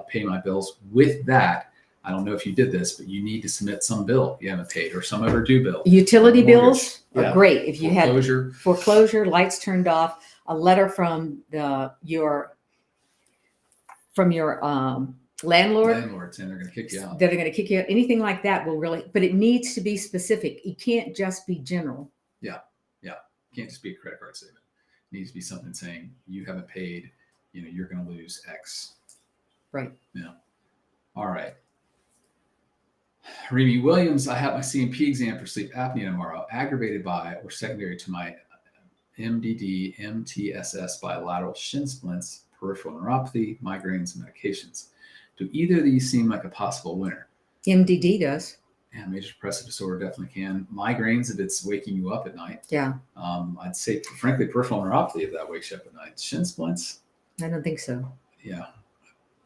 pay my bills. With that, I don't know if you did this, but you need to submit some bill you haven't paid or some overdue bill. Utility bills are great. If you had foreclosure, lights turned off, a letter from your landlords, and they're going to kick you out. That are going to kick you out. Anything like that will really, but it needs to be specific. You can't just be general. Yeah. It can't just be a credit card statement. It needs to be something saying you haven't paid, you're going to lose X. Right. Yeah. All right. Remy Williams, I have my C&P exam for sleep apnea tomorrow, aggravated by or secondary to my MDD, MTSS bilateral shin splints, peripheral neuropathy, migraines, and medications. Do either of these seem like a possible winner? MDD does. Yeah, major depressive disorder definitely can. Migraines, if it's waking you up at night. Yeah. I'd say, frankly, peripheral neuropathy, if that wakes you up at night. Shin splints? I don't think so. Yeah.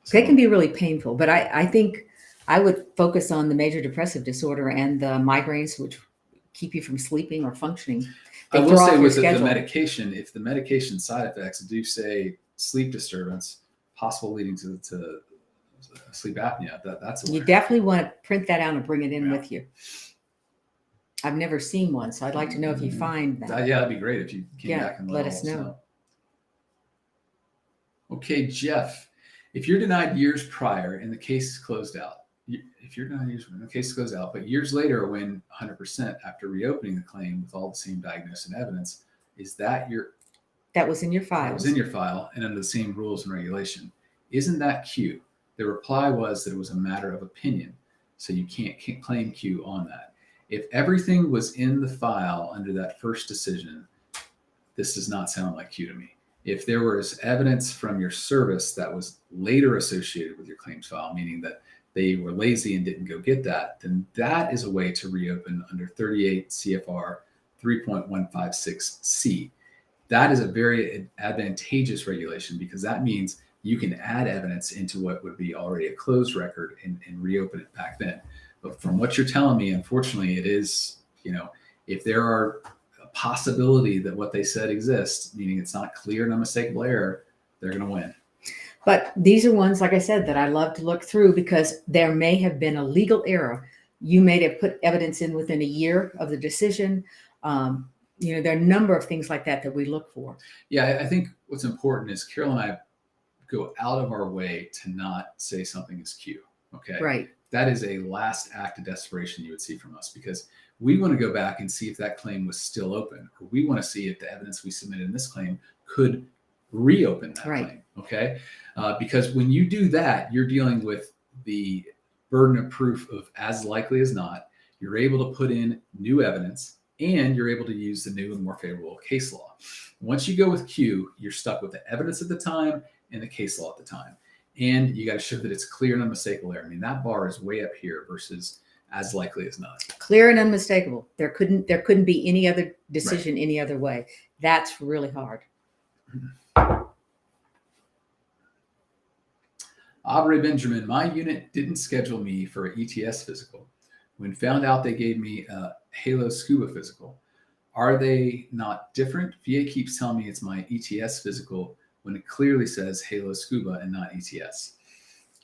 So, they can be really painful, but I think I would focus on the major depressive disorder and the migraines, which keep you from sleeping or functioning. I will say with the medication, if the medication side effects do say sleep disturbance, possible leading to sleep apnea, that's a winner. You definitely want to print that out and bring it in with you. I've never seen one, so I'd like to know if you find that. Yeah, that'd be great if you came back and let us know. Okay, Jeff, if you're denied years prior and the case is closed out, if you're denied years when the case goes out, but years later when 100% after reopening the claim with all the same diagnosis and evidence, is that that was in your file? That was in your file and under the same rules and regulation. Isn't that Q? The reply was that it was a matter of opinion, so you can't claim Q on that. If everything was in the file under that first decision, this does not sound like Q to me. If there was evidence from your service that was later associated with your claims file, meaning that they were lazy and didn't go get that, then that is a way to reopen under 38 CFR 3.156C. That is a very advantageous regulation because that means you can add evidence into what would be already a closed record and reopen it back then. But from what you're telling me, unfortunately, it is, if there are a possibility that what they said exists, meaning it's not clear and unmistakable error, they're going to win. But these are ones, like I said, that I love to look through because there may have been a legal error. You may have put evidence in within a year of the decision. There are a number of things like that we look for. Yeah, I think what's important is Carol and I go out of our way to not say something is Q. Okay. Right. That is a last act of desperation you would see from us because we want to go back and see if that claim was still open, or we want to see if the evidence we submitted in this claim could reopen that Right. claim. Okay. Because when you do that, you're dealing with the burden of proof of as likely as not. You're able to put in new evidence, and you're able to use the new and more favorable case law. Once you go with Q, you're stuck with the evidence at the time and the case law at the time. And you got to show that it's clear and unmistakable there. I mean, that bar is way up here versus as likely as not. Clear and unmistakable. There couldn't be any other decision any other way. That's really hard. Aubrey Benjamin, my unit didn't schedule me for an ETS physical. When found out, they gave me a Halo Scuba physical. Are they not different? VA keeps telling me it's my ETS physical when it clearly says Halo Scuba and not ETS.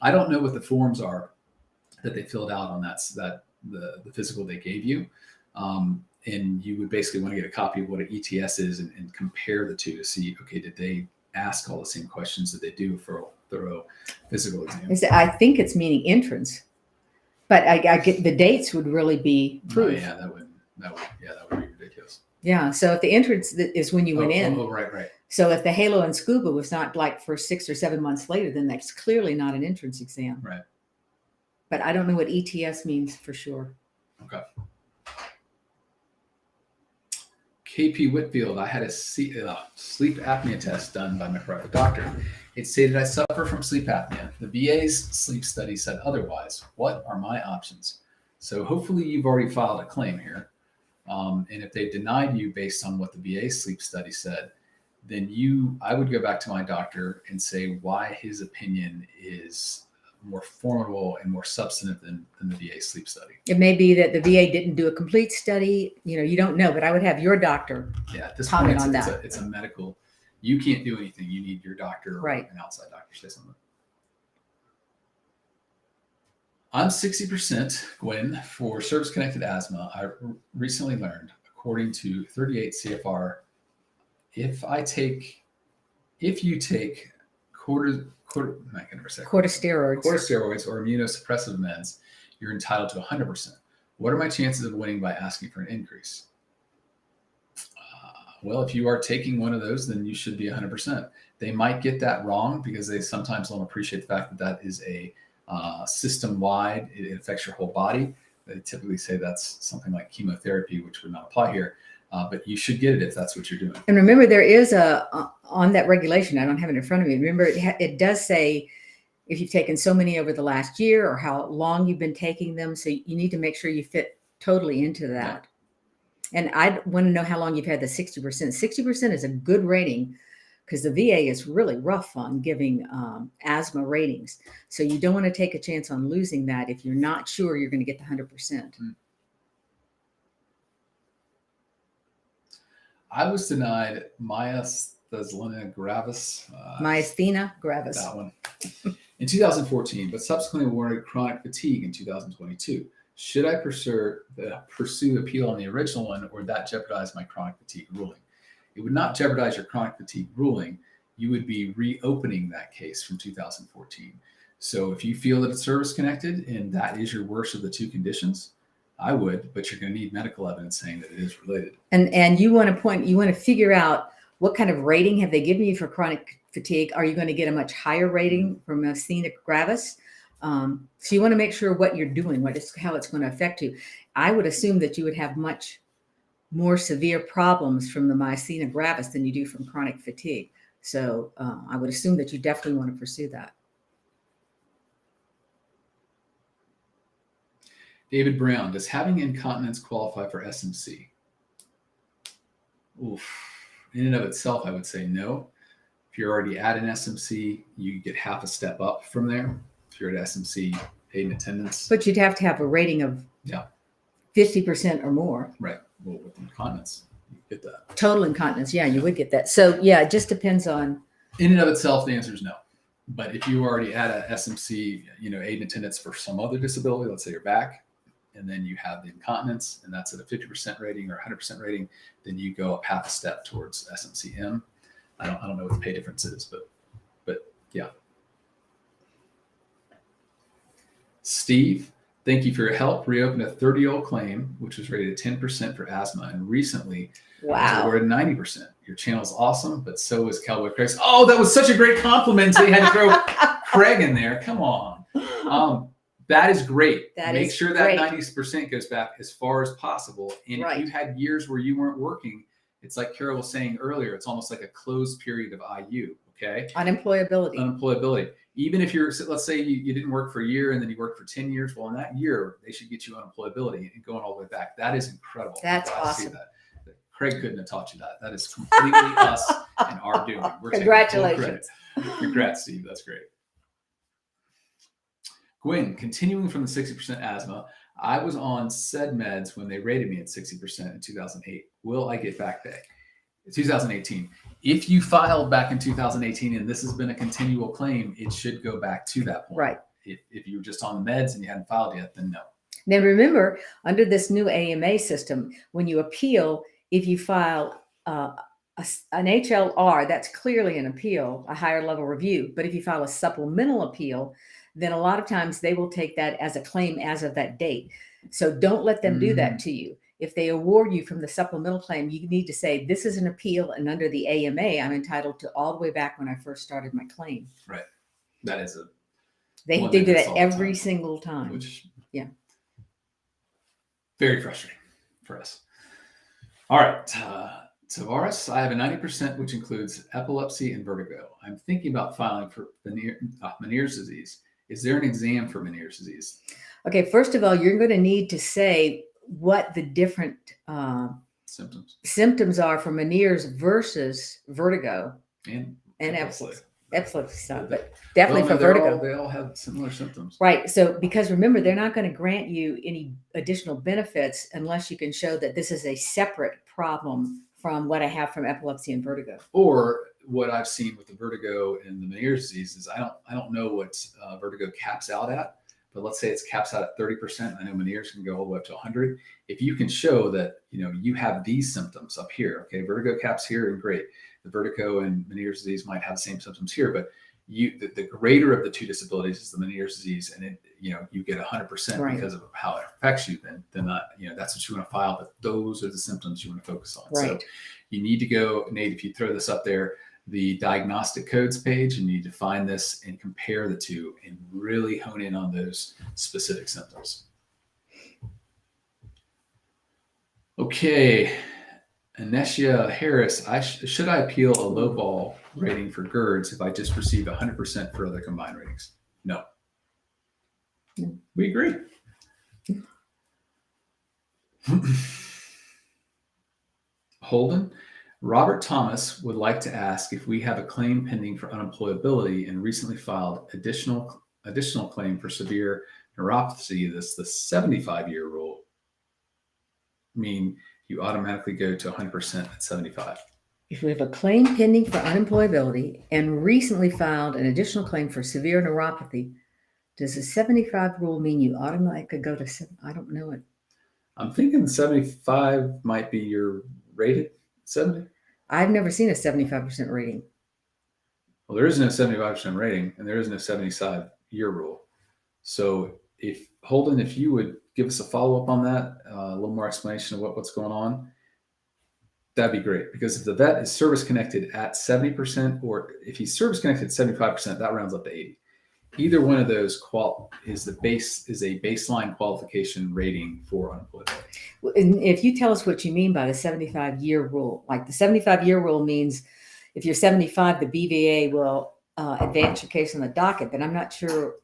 I don't know what the forms are that they filled out on the physical they gave you. And you would basically want to get a copy of what an ETS is and compare the two to see, okay, did they ask all the same questions that they do for a thorough physical exam? I think it's meaning entrance, but I get the dates would really be proof. Oh, yeah, that would be ridiculous. Yeah. So if the entrance is when you went in. Oh, right. So if the Halo and Scuba was not like for 6 or 7 months later, then that's clearly not an entrance exam. Right. But I don't know what ETS means for sure. Okay. KP Whitfield, I had a sleep apnea test done by my private doctor. It stated I suffer from sleep apnea. The VA's sleep study said otherwise. What are my options? So hopefully you've already filed a claim here. And if they denied you based on what the VA sleep study said, then I would go back to my doctor and say why his opinion is more formidable and more substantive than the VA sleep study. It may be that the VA didn't do a complete study. You don't know, but I would have your doctor at this comment point, on that. It's a medical. You can't do anything. You need your doctor or an outside doctor to say something. I'm 60% Gwen for service-connected asthma. I recently learned, according to 38 CFR, if you take corticosteroids or immunosuppressive meds, you're entitled to 100%. What are my chances of winning by asking for an increase? Well, if you are taking one of those, then you should be 100%. They might get that wrong because they sometimes don't appreciate the fact that is a system-wide. It affects your whole body. They typically say that's something like chemotherapy, which would not apply here. But you should get it if that's what you're doing. And remember, there is on that regulation, I don't have it in front of me. Remember, it does say if you've taken so many over the last year or how long you've been taking them. So you need to make sure you fit totally into that. Yeah. And I want to know how long you've had the 60%. 60% is a good rating because the VA is really rough on giving asthma ratings. So you don't want to take a chance on losing that if you're not sure you're going to get the 100%. Mm-hmm. I was denied myasthenia gravis. Myasthenia gravis. That one. In 2014, but subsequently awarded chronic fatigue in 2022. Should I pursue appeal on the original one, or would that jeopardize my chronic fatigue ruling? It would not jeopardize your chronic fatigue ruling. You would be reopening that case from 2014. So if you feel that it's service-connected and that is your worst of the two conditions, I would, but you're going to need medical evidence saying that it is related. And you want to figure out what kind of rating have they given you for chronic fatigue? Are you going to get a much higher rating from myasthenia gravis? So you want to make sure what you're doing, how it's going to affect you. I would assume that you would have much more severe problems from the myasthenia gravis than you do from chronic fatigue. So I would assume that you definitely want to pursue that. David Brown, does having incontinence qualify for SMC? Oof. In and of itself, I would say no. If you're already at an SMC, you get half a step up from there. If you're at SMC, aid and attendance. But you'd have to have a rating of 50% or more. Right. Well, with incontinence, you get that. Total incontinence, you would get that. So it just depends on. In and of itself, the answer is no. But if you already at a SMC, aid and attendance for some other disability, let's say your back, and then you have the incontinence, and that's at a 50% rating or 100% rating, then you go up half a step towards SMCM. I don't know what the pay difference is, but yeah. Steve, Thank you for your help. Reopened a 30-year-old claim, which was rated 10% for asthma, and recently was awarded 90%. Your channel's awesome, but so is Cowboy Craig's. Oh, that was such a great compliment. They had to throw Craig in there. Come on. That is great. Make sure that 90% goes back as far as possible. And if you had years where you weren't working, it's like Carol was saying earlier, it's almost like a closed period of IU. Okay. Unemployability. Even if let's say you didn't work for a year and then you worked for 10 years. Well, in that year, they should get you unemployability and going all the way back. That is incredible. That's awesome. Craig couldn't have taught you that. That is completely us and our doing. Congratulations. Congrats, Steve. That's great. Gwen, continuing from the 60% asthma, I was on said meds when they rated me at 60% in 2008. Will I get back pay? 2018. If you filed back in 2018 and this has been a continual claim, it should go back to that point. Right. If you were just on the meds and you hadn't filed yet, then no. Then remember, under this new AMA system, when you appeal, if you file an HLR, that's clearly an appeal, a higher level review. But if you file a supplemental appeal, then a lot of times they will take that as a claim as of that date. So don't let them do that to you. If they award you from the supplemental claim, you need to say, this is an appeal, and under the AMA, I'm entitled to all the way back when I first started my claim. Right. That is they do that every single time. Which, very frustrating for us. All right. Tavares, I have a 90%, which includes epilepsy and vertigo. I'm thinking about filing for Meniere's disease. Is there an exam for Meniere's disease? Okay. First of all, you're going to need to say what the different symptoms are for Meniere's versus vertigo and epilepsy stuff, but definitely for vertigo. They all have similar symptoms. Right. So, because remember, they're not going to grant you any additional benefits unless you can show that this is a separate problem from what I have from epilepsy and vertigo. Or what I've seen with the vertigo and the Meniere's disease is I don't know what vertigo caps out at. But let's say it's caps out at 30%. I know Meniere's can go all the way up to 100. If you can show that, you have these symptoms up here, okay, vertigo caps here, and great. The vertigo and Meniere's disease might have the same symptoms here, but the greater of the two disabilities is the Meniere's disease, and you get 100% because of how it affects you. Then that's what you want to file. But those are the symptoms you want to focus on. Right. So you need to go, Nate. If you throw this up there, the diagnostic codes page, you need to find this and compare the two and really hone in on those specific symptoms. Okay. Anesia Harris, should I appeal a low ball rating for GERDs if I just received 100% for other combined ratings? No. We agree. Holden, Robert Thomas would like to ask if we have a claim pending for unemployability and recently filed additional claim for severe neuropathy. This the 75-year rule mean you automatically go to 100% at 75. If we have a claim pending for unemployability and recently filed an additional claim for severe neuropathy, does the 75 rule mean you automatically go to 7? I don't know it. I'm thinking 75 might be your rated 70. I've never seen a 75% rating. Well, there is no 75% rating, and there is no 75-year rule. So if Holden, if you would give us a follow-up on that, a little more explanation of what's going on, that'd be great. Because if the vet is service-connected at 70%, or if he's service-connected at 75%, that rounds up to 80. Either one of those is a baseline qualification rating for unemployability. And if you tell us what you mean by the 75-year rule, like the 75-year rule means if you're 75, the BVA will advance your case on the docket, but I'm not sure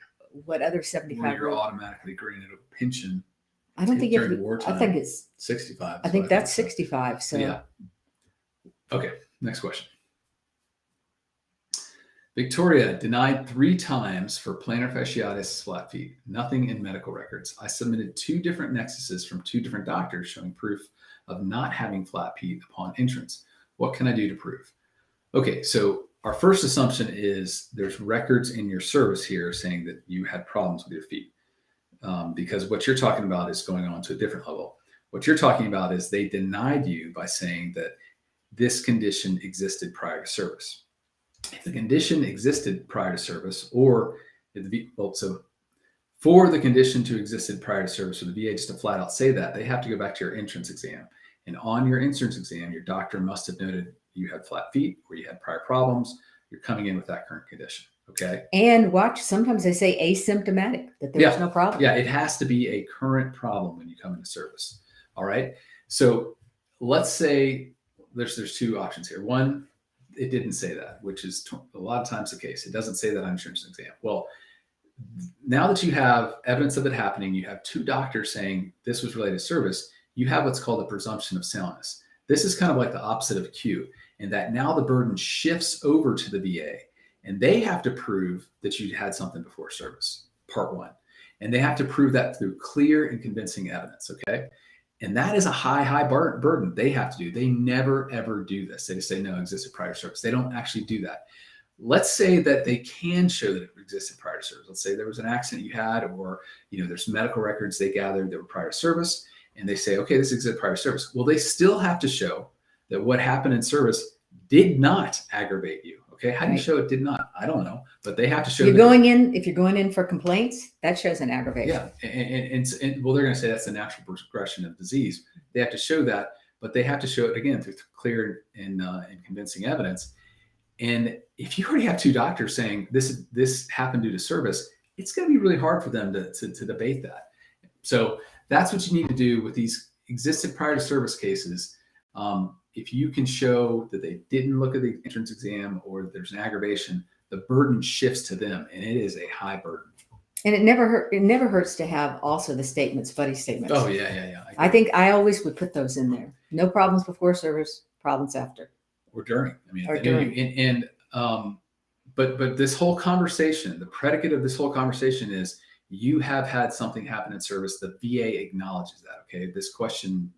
what other 75. Well, you're automatically granted a pension. I don't think wartime. I think it's 65. I think that's 65. So yeah. Okay. Next question. Victoria denied 3 times for plantar fasciitis flat feet. Nothing in medical records. I submitted 2 different nexuses from 2 different doctors showing proof of not having flat feet upon entrance. What can I do to prove? Okay, so our first assumption is there's records in your service here saying that you had problems with your feet. Because what you're talking about is going on to a different level. What you're talking about is they denied you by saying that this condition existed prior to service. If the condition existed prior to service, or so For the condition to existed prior to service, for the VA just to flat out say that, they have to go back to your entrance exam. And on your entrance exam, your doctor must have noted you had flat feet or you had prior problems. You're coming in with that current condition. Okay. And watch, sometimes they say asymptomatic, that there's no problem. Yeah, it has to be a current problem when you come into service. All right. So let's say there's two options here. One, it didn't say that, which is a lot of times the case. It doesn't say that on entrance exam. Well, now that you have evidence of it happening, you have two doctors saying this was related to service, you have what's called a presumption of soundness. This is kind of like the opposite of Q, in that now the burden shifts over to the VA and they have to prove that you had something before service, part one. And they have to prove that through clear and convincing evidence, okay? And that is a high burden they have to do. They never, ever do this. They just say, no, existed prior to service. They don't actually do that. Let's say that they can show that it existed prior to service. Let's say there was an accident you had, or there's medical records they gathered that were prior to service, and they say, okay, this existed prior to service. Well, they still have to show that what happened in service did not aggravate you. Okay, how do you show it did not? I don't know, but they have to show. If you're going in for complaints, that shows an aggravation. Yeah, and well, they're going to say that's the natural progression of disease. They have to show that, but they have to show it again through clear and convincing evidence. And if you already have two doctors saying this happened due to service, it's going to be really hard for them to debate that. So that's what you need to do with these existed prior to service cases. If you can show that they didn't look at the entrance exam or that there's an aggravation, the burden shifts to them, and it is a high burden. And it never hurts to have also the statements, buddy statements. Oh yeah. I think I always would put those in there. No problems before service, problems after. Or during. I mean, or during. But this whole conversation, the predicate of this whole conversation is you have had something happen in service. The VA acknowledges that. Okay,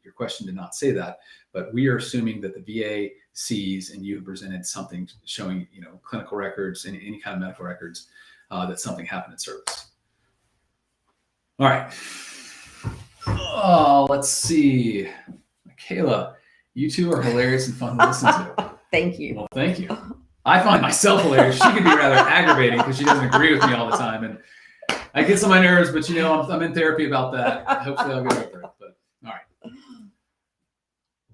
your question did not say that, but we are assuming that the VA sees and you have presented something showing, clinical records and any kind of medical records that something happened in service. All right. Oh, let's see. Michaela, you two are hilarious and fun to listen to. Thank you. Well, thank you. I find myself hilarious. She can be rather aggravating because she doesn't agree with me all the time. And I get on my nerves, but I'm in therapy about that. Hopefully I'll get over it. But all right.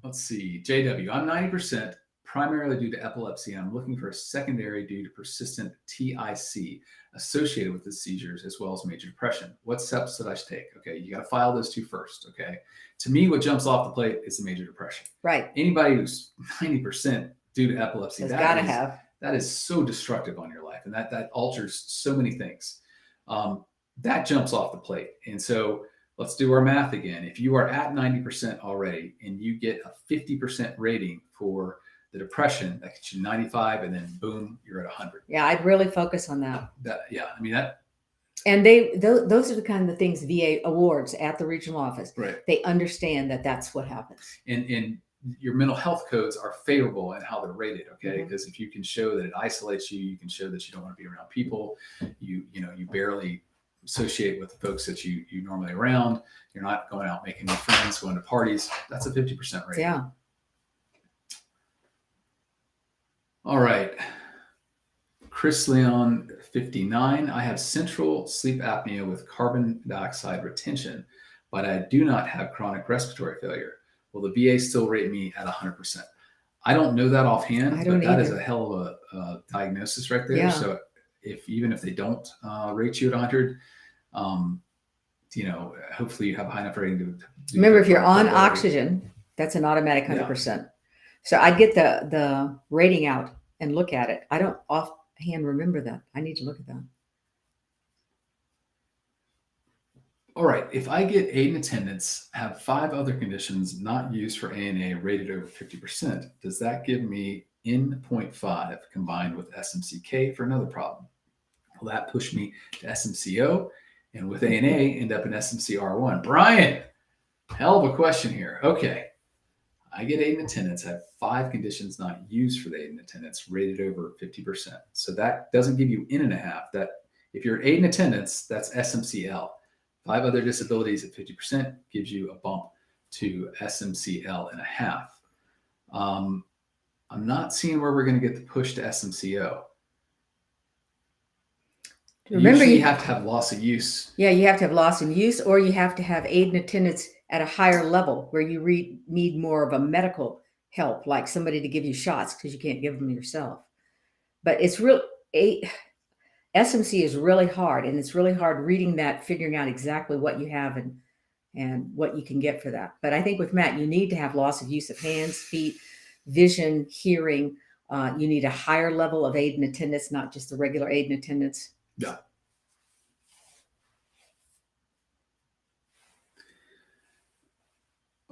Let's see. JW, I'm 90% primarily due to epilepsy. I'm looking for a secondary due to persistent TIC associated with the seizures as well as major depression. What steps should I take? Okay, you got to file those two first. Okay. To me, what jumps off the plate is the major depression. Right. Anybody who's 90% due to epilepsy, that is so destructive on your life, and that alters so many things. That jumps off the plate. And so let's do our math again. If you are at 90% already and you get a 50% rating for the depression, that gets you 95, and then boom, you're at 100. Yeah, I'd really focus on that. And those are the kind of things VA awards at the regional office. Right. They understand that that's what happens. And your mental health codes are favorable in how they're rated. Okay. Because if you can show that it isolates you, you can show that you don't want to be around people. You barely associate with the folks that you normally around. You're not going out making new friends, going to parties. That's a 50% rating. Yeah. All right. Chris Leon, 59. I have central sleep apnea with carbon dioxide retention, but I do not have chronic respiratory failure. Will the VA still rate me at 100%? I don't know that offhand, but that is a hell of a diagnosis right there. Yeah. So even if they don't rate you at 100, hopefully you have a high enough rating to remember, if you're on oxygen, that's an automatic 100%. Yeah. So I'd get the rating out and look at it. I don't offhand remember that. I need to look at that. All right. If I get aid in attendance, have 5 other conditions not used for A&A rated over 50%, does that give me N.5 combined with SMC-K for another problem? Will that push me to SMC-O? And with A&A, end up in SMC-R1? Brian, hell of a question here. Okay. I get aid in attendance, have 5 conditions not used for the aid in attendance rated over 50%. So that doesn't give you N.5. That if you're aid in attendance, that's SMC-L. 5 other disabilities at 50% gives you a bump to SMC-L.5. I'm not seeing where we're going to get the push to SMC-O. Remember, Usually you have to have loss of use. Yeah, you have to have loss in use, or you have to have aid and attendance at a higher level where you need more of a medical help, like somebody to give you shots because you can't give them yourself. But it's real. SMC is really hard, and it's really hard reading that, figuring out exactly what you have and what you can get for that. But I think with Matt, you need to have loss of use of hands, feet, vision, hearing. You need a higher level of aid and attendance, not just the regular aid and attendance. Yeah.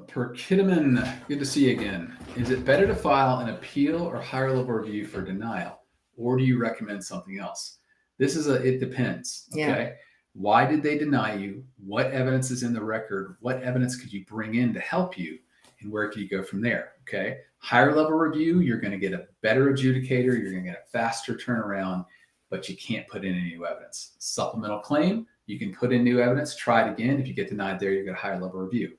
Per Kitteman, good to see you again. Is it better to file an appeal or higher level review for denial, or do you recommend something else? This is it depends. Okay. Yeah. Why did they deny you? What evidence is in the record? What evidence could you bring in to help you? And where can you go from there? Okay. Higher level review, you're going to get a better adjudicator. You're going to get a faster turnaround, but you can't put in any new evidence. Supplemental claim, you can put in new evidence, try it again. If you get denied there, you get a higher level review.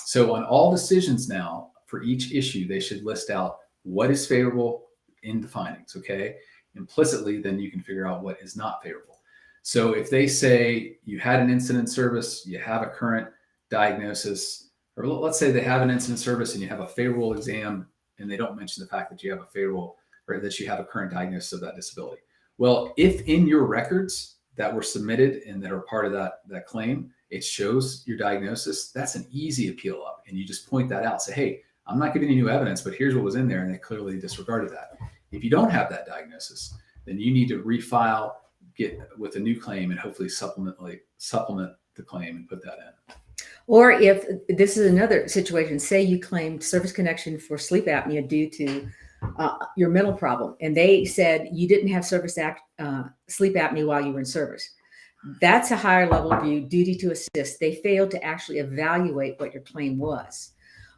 So on all decisions now, for each issue, they should list out what is favorable in the findings, okay? Implicitly, then you can figure out what is not favorable. So if they say you had an incident service, you have a current diagnosis, or let's say they have an incident service and you have a favorable exam, and they don't mention the fact that you have a favorable, or that you have a current diagnosis of that disability. Well, if in your records that were submitted and that are part of that claim, it shows your diagnosis, that's an easy appeal up. And you just point that out, say, hey, I'm not giving you new evidence, but here's what was in there. And they clearly disregarded that. If you don't have that diagnosis, then you need to refile, get with a new claim, and hopefully supplement the claim and put that in. Or if this is another situation, say you claimed service connection for sleep apnea due to your mental problem, and they said you didn't have sleep apnea while you were in service. That's a higher level review, duty to assist. They failed to actually evaluate what your claim was.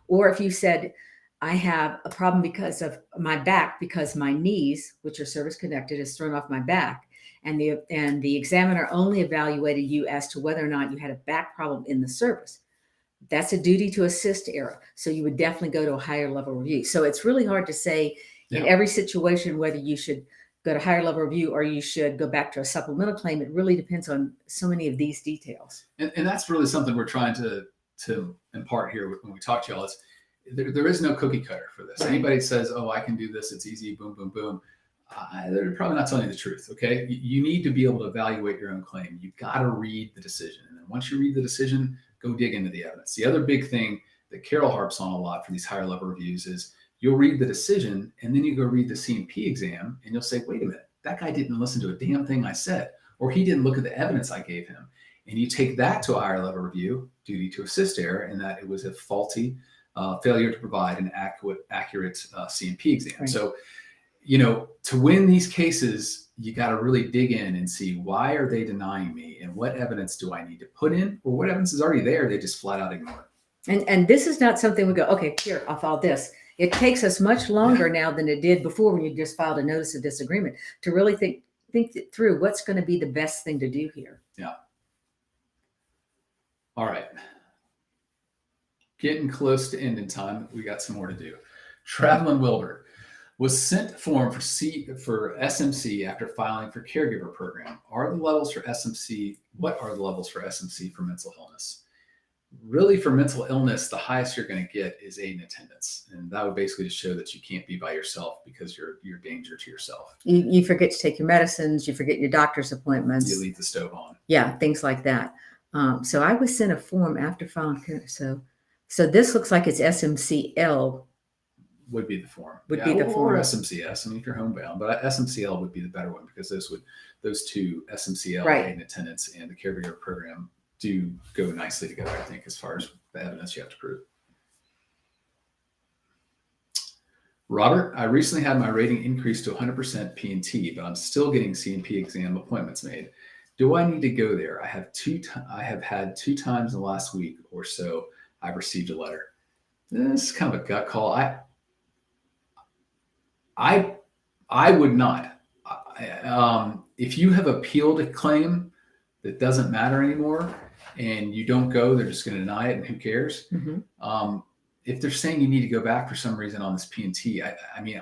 Or if you said, I have a problem because of my back, because my knees, which are service connected, is thrown off my back. And the examiner only evaluated you as to whether or not you had a back problem in the service. That's a duty to assist error. So you would definitely go to a higher level review. So it's really hard to say in every situation whether you should go to higher level review or you should go back to a supplemental claim. It really depends on so many of these details. And that's really something we're trying to impart here when we talk to y'all. Is there is no cookie cutter for this. Right. Anybody says, oh, I can do this, it's easy, boom, boom, boom. They're probably not telling you the truth, okay? You need to be able to evaluate your own claim. You've got to read the decision. And then once you read the decision, go dig into the evidence. The other big thing that Carol harps on a lot for these higher level reviews is you'll read the decision and then you go read the C&P exam and you'll say, wait a minute, that guy didn't listen to a damn thing I said, or he didn't look at the evidence I gave him. And you take that to a higher level review, duty to assist error, and that it was a faulty failure to provide an accurate C&P exam. Right. So, to win these cases, you got to really dig in and see, why are they denying me and what evidence do I need to put in, or what evidence is already there they just flat out ignore. And this is not something we go, okay, here, I'll file this. It takes us much longer now than it did before when you just filed a notice of disagreement to really think through what's going to be the best thing to do here. Yeah. All right. Getting close to ending time. We got some more to do. Travelin Wilbur was sent a form for SMC after filing for caregiver program. What are the levels for SMC for mental illness? Really, for mental illness, the highest you're going to get is aid and attendance. And that would basically just show that you can't be by yourself because you're a danger to yourself. You forget to take your medicines, you forget your doctor's appointments. You leave the stove on. Yeah, things like that. So I was sent a form after filing. So this looks like it's SMC-L. Would be the form. Be the form. Or SMCS. I mean, if you're homebound, but SMC-L would be the better one because those two, SMC-L, right, aid and attendance, and the caregiver program, do go nicely together, I think, as far as the evidence you have to prove. Robert, I recently had my rating increased to 100% P&T, but I'm still getting C&P exam appointments made. Do I need to go there? I have had 2 times in the last week or so I've received a letter. This is kind of a gut call. I would not. If you have appealed a claim that doesn't matter anymore and you don't go, they're just going to deny it and who cares? Mm-hmm. If they're saying you need to go back for some reason on this P&T, I mean,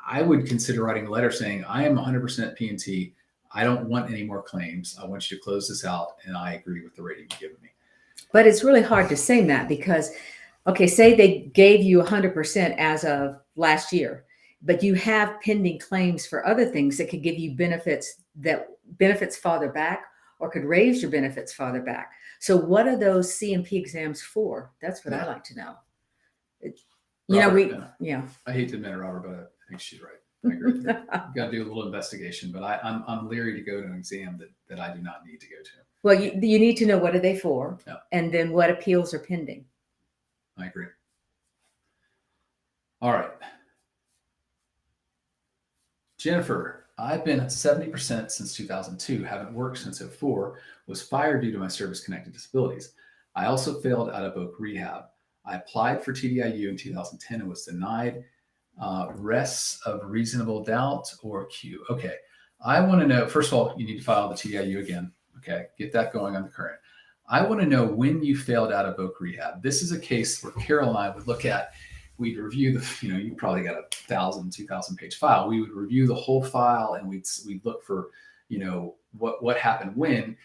I would consider writing a letter saying, I am 100% P&T. I don't want any more claims. I want you to close this out, and I agree with the rating you've given me. But it's really hard to say, Matt, because, okay, say they gave you 100% as of last year, but you have pending claims for other things that could give you benefits farther back, or could raise your benefits farther back. So what are those C&P exams for? That's what I like to know. Robert, yeah. I hate to admit it, Robert, but I think she's right. I agree. You got to do a little investigation, but I'm leery to go to an exam that I do not need to go to. Well, you need to know what are they for, and then what appeals are pending. I agree. All right. Jennifer, I've been at 70% since 2002, haven't worked since 2004, was fired due to my service-connected disabilities. I also failed out of Oak Rehab. I applied for TDIU in 2010 and was denied. Rests of reasonable doubt or Q. Okay. I want to know, first of all, you need to file the TDIU again. Okay. Get that going on the current. I want to know when you failed out of Oak Rehab. This is a case where Carol and I would look at, we'd review the, you probably got a 1,000, 2,000 page file. We would review the whole file and we'd look for, what happened when.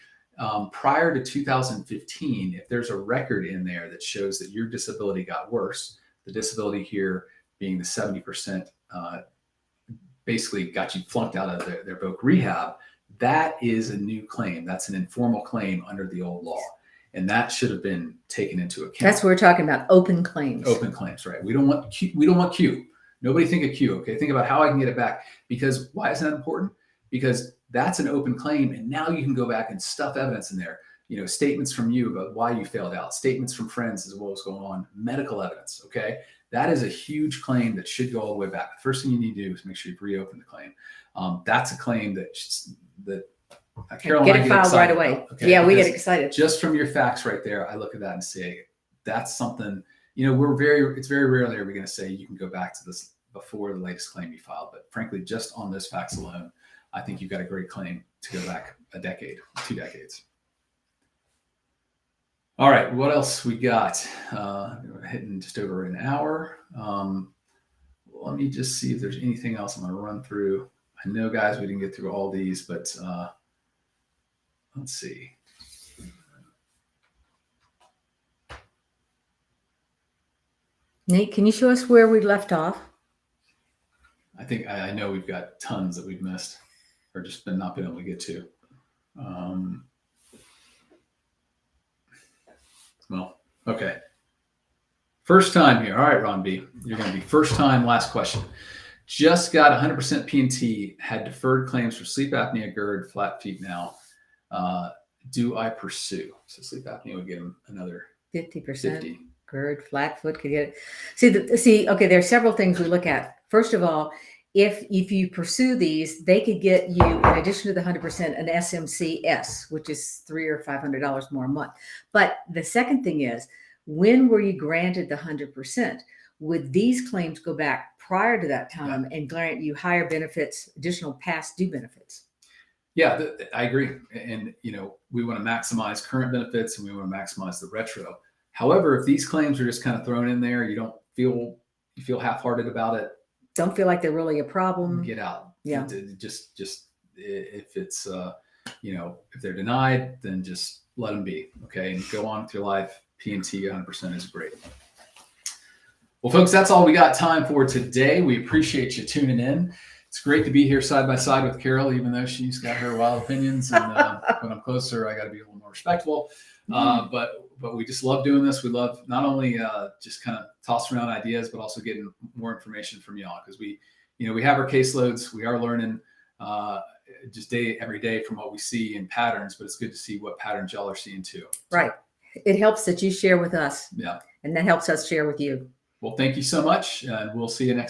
Prior to 2015, if there's a record in there that shows that your disability got worse, the disability here being the 70%, basically got you flunked out of their Oak Rehab, that is a new claim. That's an informal claim under the old law. And that should have been taken into account. That's what we're talking about, open claims. Open claims, right? We don't want Q. Nobody think of Q, okay? Think about how I can get it back. Because why is that important? Because that's an open claim, and now you can go back and stuff evidence in there. Statements from you about why you failed out, statements from friends as well as going on, medical evidence, okay? That is a huge claim that should go all the way back. The first thing you need to do is make sure you've reopened the claim. That's a claim that Carol get and I it filed right away. About, okay? Yeah, we get excited. Just from your facts right there, I look at that and say, that's something, it's very rarely are we going to say you can go back to this before the latest claim you filed. But frankly, just on those facts alone, I think you've got a great claim to go back a decade, 2 decades. All right, what else we got? We're hitting just over an hour. Let me just see if there's anything else I'm going to run through. I know, guys, we didn't get through all these, but let's see. Nate, can you show us where we left off? I think I know we've got tons that we've missed or just not been able to get to. Well, okay. First time here. All right, Ron B. You're going to be first time, last question. Just got 100% P&T, had deferred claims for sleep apnea, GERD, flat feet now. Do I pursue? So sleep apnea would give him another 50%. 50. GERD, flat foot could get it. See, okay, there are several things we look at. First of all, if you pursue these, they could get you, in addition to the 100%, an SMC-S, which is $300 or $500 more a month. But the second thing is, when were you granted the 100%? Would these claims go back prior to that time and grant you higher benefits, additional past due benefits? Yeah, I agree. And, we want to maximize current benefits and we want to maximize the retro. However, if these claims are just kind of thrown in there, you feel half-hearted about it. Don't feel like they're really a problem. Get out. Yeah. Just if it's, if they're denied, then just let them be. Okay. And go on with your life. P&T 100% is great. Well, folks, that's all we got time for today. We appreciate you tuning in. It's great to be here side by side with Carol, even though she's got her wild opinions. And when I'm closer, I got to be a little more respectful. But we just love doing this. We love not only just kind of tossing around ideas, but also getting more information from y'all, because we have our caseloads. We are learning just every day from what we see in patterns, but it's good to see what patterns y'all are seeing too. Right. It helps that you share with us. Yeah. And that helps us share with you. Well, thank you so much. And we'll see you next